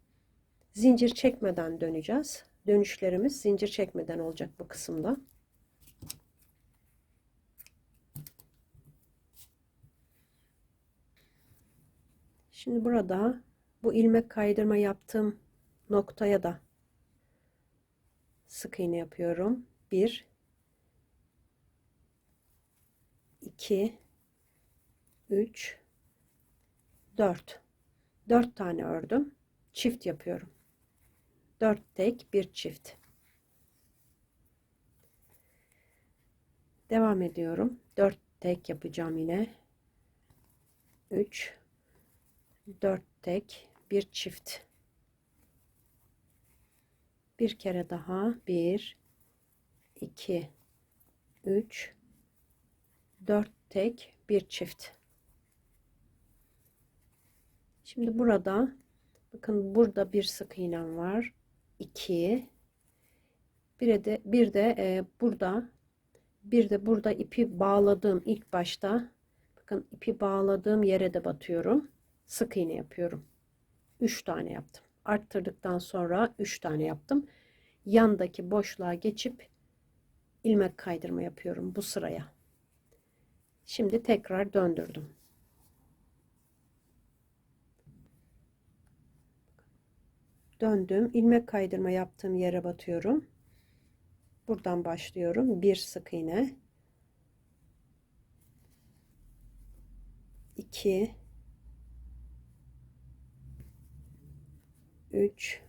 Zincir çekmeden döneceğiz. Dönüşlerimiz zincir çekmeden olacak bu kısımda. Şimdi burada bu ilmek kaydırma yaptığım noktaya da sık iğne yapıyorum. 1 2 3 4 tane ördüm. Çift yapıyorum. 4 tek, bir çift. Devam ediyorum. 4 tek yapacağım yine. 3 4 tek, bir çift. Bir kere daha. 1 2 3 4 tek, bir çift. Şimdi burada bakın, burada bir sık iğnem var. 2 bir de burada ipi bağladığım ilk başta, bakın, ipi bağladığım yere de batıyorum. Sık iğne yapıyorum. 3 tane yaptım. Arttırdıktan sonra 3 tane yaptım. Yandaki boşluğa geçip ilmek kaydırma yapıyorum bu sıraya. Şimdi tekrar döndürdüm. Döndüm. İlmek kaydırma yaptığım yere batıyorum. Buradan başlıyorum. Bir sık iğne. 2 3,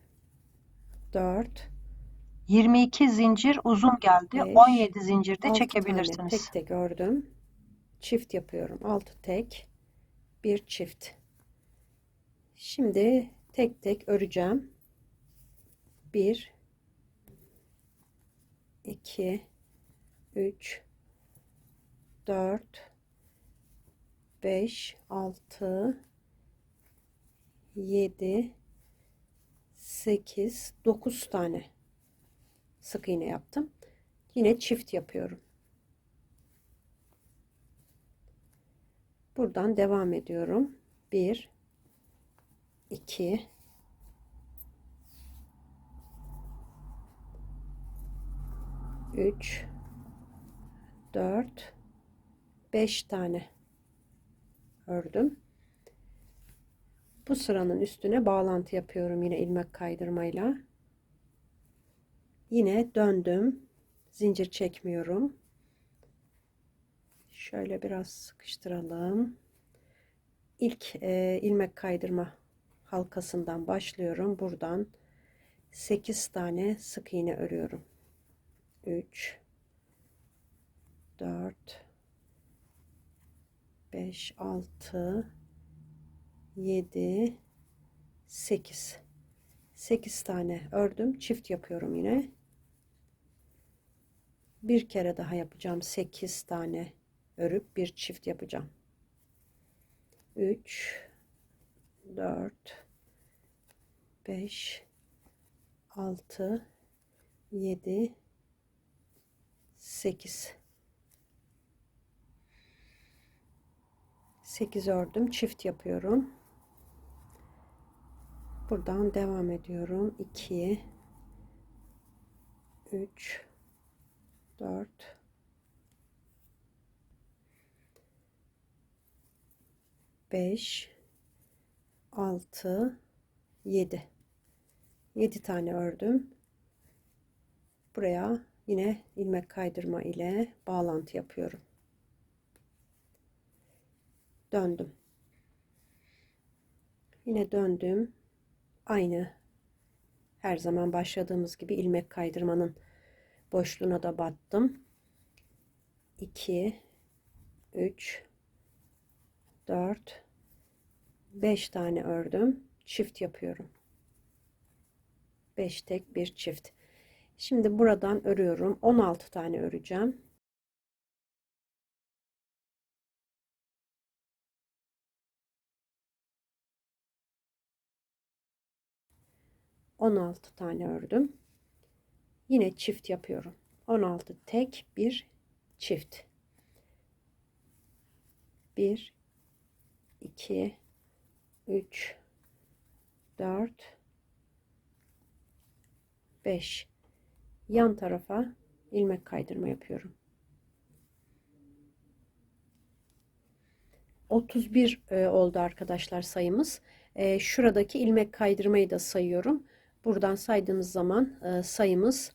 4, 22 zincir uzun geldi. 5, 17 zincirde 6 tane çekebilirsiniz. tek tek ördüm. Çift yapıyorum. 6 tek, bir çift. Şimdi tek tek öreceğim. 1, 2, 3, 4, 5, 6, 7, 8, 9 tane sık iğne yaptım. Yine çift yapıyorum. Buradan devam ediyorum. 1, 2, 3, 4, 5 tane ördüm. Bu sıranın üstüne bağlantı yapıyorum yine ilmek kaydırmayla. Yine döndüm. Zincir çekmiyorum. Şöyle biraz sıkıştıralım. İlk ilmek kaydırma halkasından başlıyorum. Buradan 8 tane sık iğne örüyorum. 3, 4, 5, 6, 7, 8. 8 tane ördüm. Çift yapıyorum yine. Bir kere daha yapacağım. 8 tane örüp bir çift yapacağım. 3, 4, 5, 6, 7, 8. 8 ördüm. Çift yapıyorum. Buradan devam ediyorum. 2, 3, 4, 5, 6, 7. 7 tane ördüm. Buraya yine ilmek kaydırma ile bağlantı yapıyorum. Döndüm. Yine döndüm. Aynı her zaman başladığımız gibi ilmek kaydırmanın boşluğuna da battım. 2, 3, 4, 5 tane ördüm. Çift yapıyorum. 5 tek bir çift. Şimdi buradan örüyorum. 16 tane öreceğim. 16 tane ördüm. Yine çift yapıyorum. 16 tek bir çift. 1, 2, 3, 4, 5. Yan tarafa ilmek kaydırma yapıyorum. 31 oldu arkadaşlar sayımız. Şuradaki ilmek kaydırmayı da sayıyorum. Buradan saydığımız zaman sayımız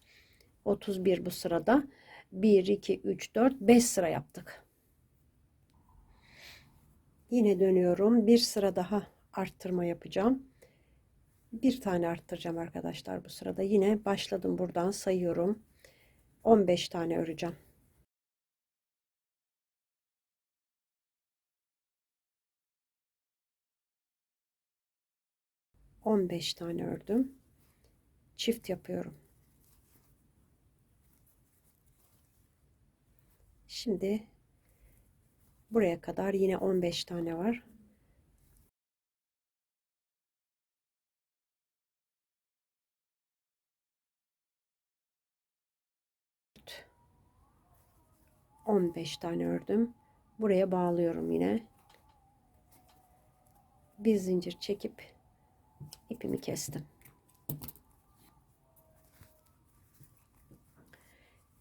31 bu sırada. 1, 2, 3, 4, 5 sıra yaptık. Yine dönüyorum. Bir sıra daha arttırma yapacağım. Bir tane arttıracağım arkadaşlar bu sırada. Yine başladım buradan sayıyorum. 15 tane öreceğim. 15 tane ördüm. Çift yapıyorum. Şimdi buraya kadar yine 15 tane var. 15 tane ördüm. Buraya bağlıyorum yine. Bir zincir çekip ipimi kestim.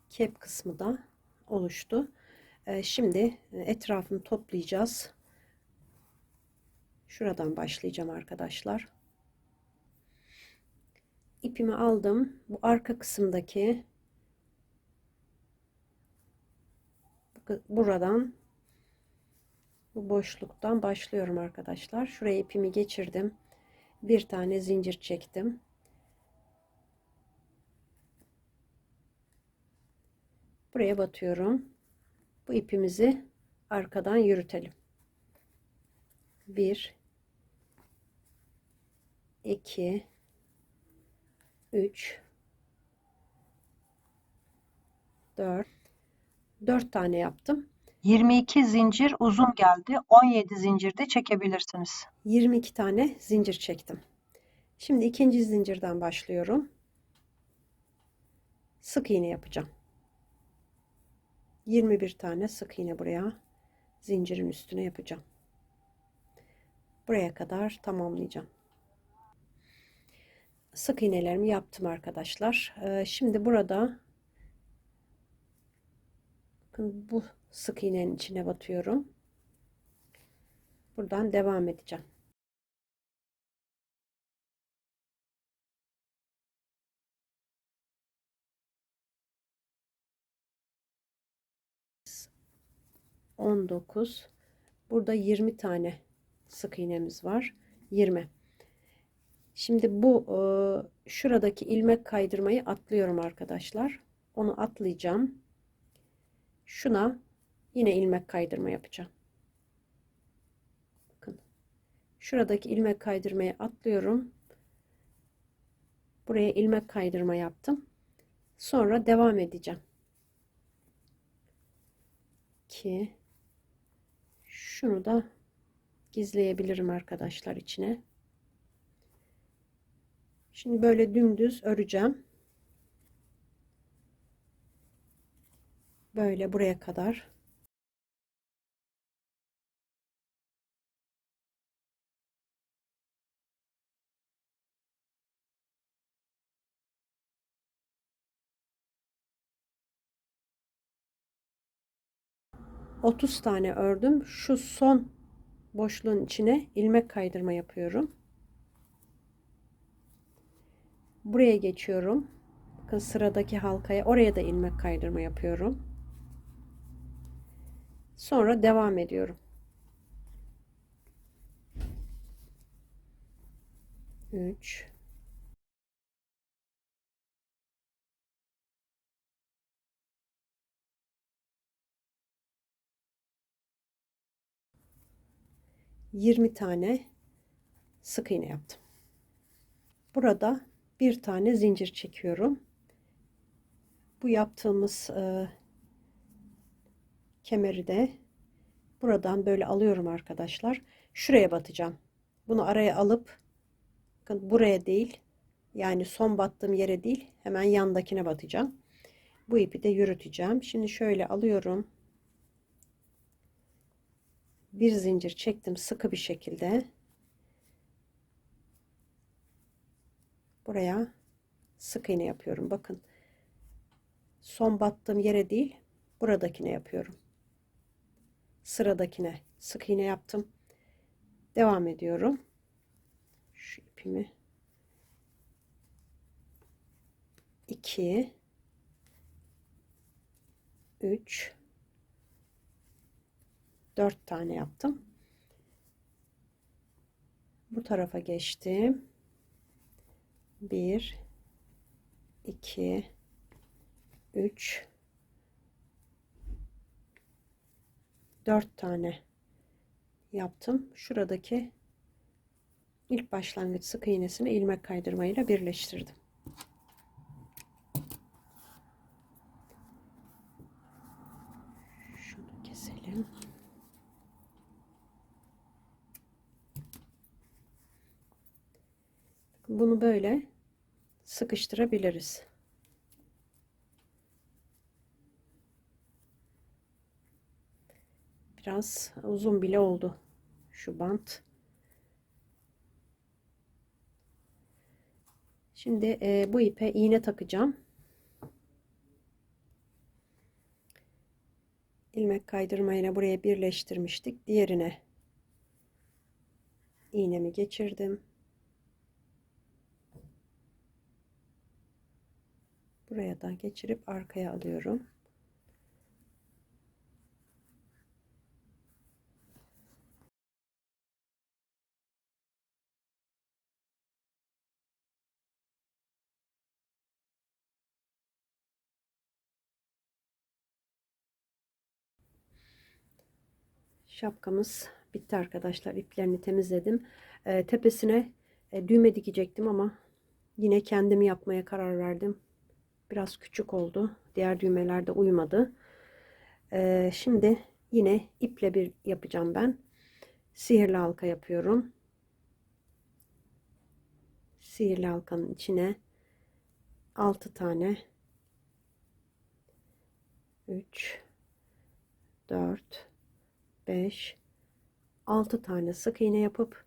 Kep kısmı da oluştu. Şimdi etrafını toplayacağız. Şuradan başlayacağım arkadaşlar. İpimi aldım. Bu arka kısımdaki buradan, bu boşluktan başlıyorum arkadaşlar. Şuraya ipimi geçirdim. Bir tane zincir çektim. Buraya batıyorum. Bu ipimizi arkadan yürütelim. 1 2 3 4 tane yaptım. 22 zincir uzun geldi. 17 zincir de çekebilirsiniz. 22 tane zincir çektim. Şimdi ikinci zincirden başlıyorum. Sık iğne yapacağım. 21 tane sık iğne buraya zincirin üstüne yapacağım. Buraya kadar tamamlayacağım. Sık iğnelerimi yaptım arkadaşlar. Şimdi burada bakın bu sık iğnenin içine batıyorum. Buradan devam edeceğim. ...19... Burada 20 tane sık iğnemiz var. 20. Şimdi bu şuradaki ilmek kaydırmayı atlıyorum arkadaşlar. Onu atlayacağım. Şuna yine ilmek kaydırma yapacağım. Bakın. Şuradaki ilmek kaydırmayı atlıyorum. Buraya ilmek kaydırma yaptım. Sonra devam edeceğim. 2. Şunu da gizleyebilirim arkadaşlar içine. Şimdi böyle dümdüz öreceğim. Böyle buraya kadar. ...30 tane ördüm. Şu son boşluğun içine ilmek kaydırma yapıyorum. Buraya geçiyorum. Bakın sıradaki halkaya, oraya da ilmek kaydırma yapıyorum. Sonra devam ediyorum. 3 20 tane sık iğne yaptım. Burada bir tane zincir çekiyorum. Bu yaptığımız kemeri de buradan böyle alıyorum arkadaşlar. Şuraya batacağım. Bunu araya alıp bakın buraya değil, yani son battığım yere değil, hemen yandakine batacağım. Bu ipi de yürüteceğim. Şimdi şöyle alıyorum. Bir zincir çektim sıkı bir şekilde. Buraya sık iğne yapıyorum. Bakın. Son battığım yere değil, buradakine yapıyorum. Sıradakine sık iğne yaptım. Devam ediyorum. Şu ipimi 2 3 4 tane yaptım. Bu tarafa geçtim. 1 2 3 4 tane yaptım. Şuradaki ilk başlangıç sık iğnesini ilmek kaydırmayla birleştirdim. Şunu keselim. Bunu böyle sıkıştırabiliriz. Biraz uzun bile oldu şu bant. Şimdi bu ipe iğne takacağım. İlmek kaydırmayla buraya birleştirmiştik. Diğerine iğnemi geçirdim. Buraya da geçirip arkaya alıyorum. Şapkamız bitti arkadaşlar. İplerini temizledim. Tepesine düğme dikecektim ama yine kendim yapmaya karar verdim. Biraz küçük oldu. Diğer düğmeler de uymadı. Şimdi yine iple bir yapacağım ben. Sihirli halka yapıyorum. Sihirli halkanın içine 6 tane 3 4 5 6 tane sık iğne yapıp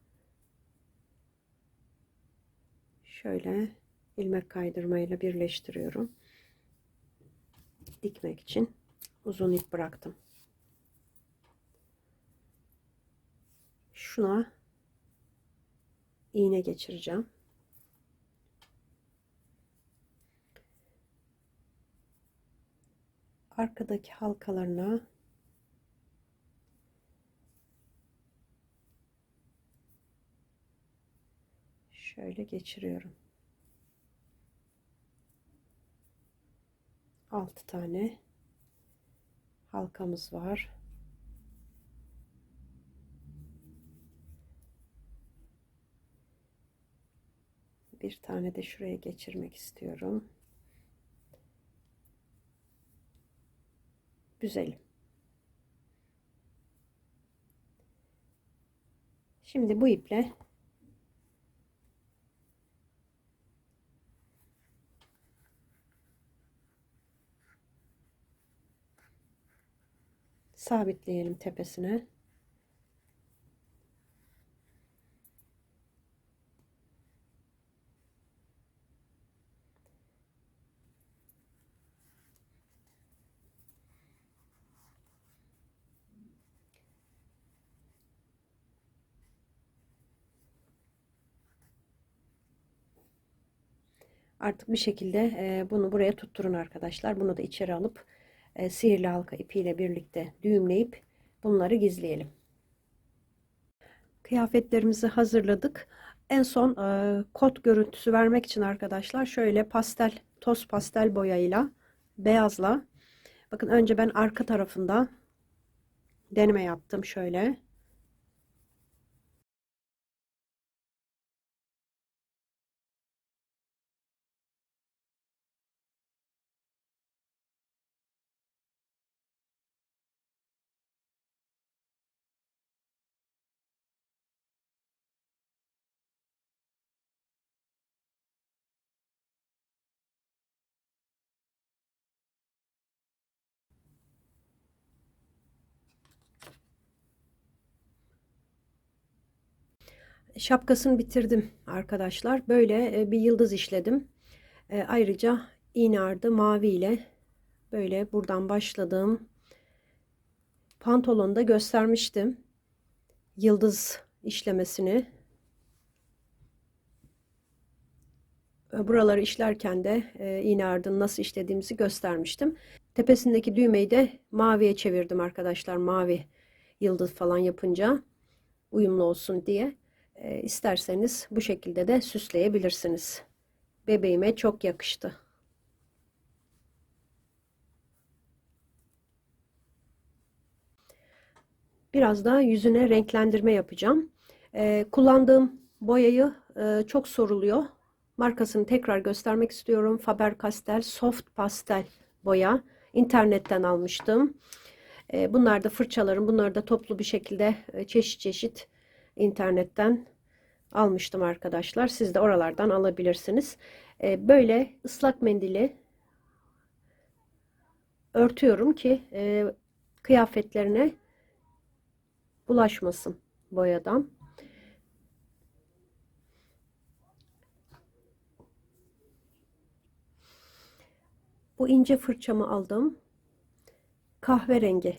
şöyle ilmek kaydırmayla birleştiriyorum. Dikmek için uzun ip bıraktım. Şuna iğne geçireceğim. Arkadaki halkalarına şöyle geçiriyorum. 6 tane halkamız var. Bir tane de şuraya geçirmek istiyorum. Güzelim. Şimdi bu iple sabitleyelim tepesine. Artık bir şekilde bunu buraya tutturun arkadaşlar. Bunu da içeri alıp sihirli halka ipiyle birlikte düğümleyip bunları gizleyelim. Kıyafetlerimizi hazırladık. En son kot görüntüsü vermek için arkadaşlar şöyle pastel, toz pastel boyayla beyazla. Bakın önce ben arka tarafında deneme yaptım şöyle. Şapkasını bitirdim arkadaşlar. Böyle bir yıldız işledim. Ayrıca iğne ardı mavi ile böyle buradan başladığım pantolonda göstermiştim. Yıldız işlemesini. Buraları işlerken de iğne ardını nasıl işlediğimizi göstermiştim. Tepesindeki düğmeyi de maviye çevirdim arkadaşlar. Mavi yıldız falan yapınca uyumlu olsun diye. İsterseniz bu şekilde de süsleyebilirsiniz. Bebeğime çok yakıştı. Biraz daha yüzüne renklendirme yapacağım. Kullandığım boyayı çok soruluyor. Markasını tekrar göstermek istiyorum. Faber-Castell Soft Pastel boya. İnternetten almıştım. Bunlar da fırçalarım. Bunları da toplu bir şekilde çeşit çeşit internetten almıştım arkadaşlar. Siz de oralardan alabilirsiniz. Böyle ıslak mendili örtüyorum ki kıyafetlerine bulaşmasın boyadan. Bu ince fırçamı aldım. Kahverengi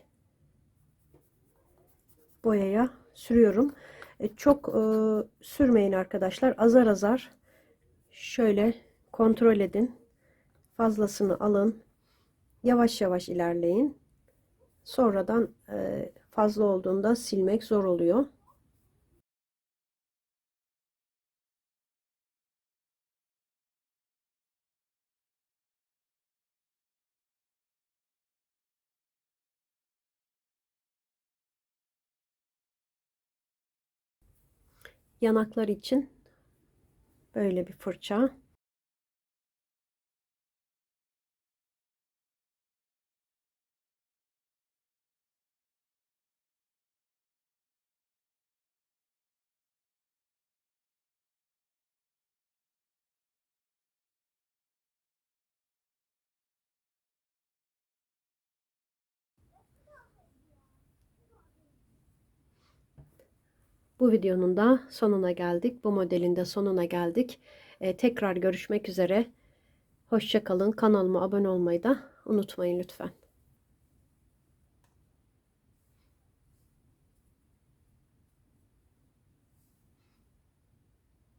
boyaya sürüyorum. Çok sürmeyin arkadaşlar. Azar azar şöyle kontrol edin. Fazlasını alın. Yavaş yavaş ilerleyin. Sonradan fazla olduğunda silmek zor oluyor. Yanaklar için böyle bir fırça. Bu videonun da sonuna geldik. Bu modelin de sonuna geldik. Tekrar görüşmek üzere. Hoşça kalın. Kanalıma abone olmayı da unutmayın lütfen.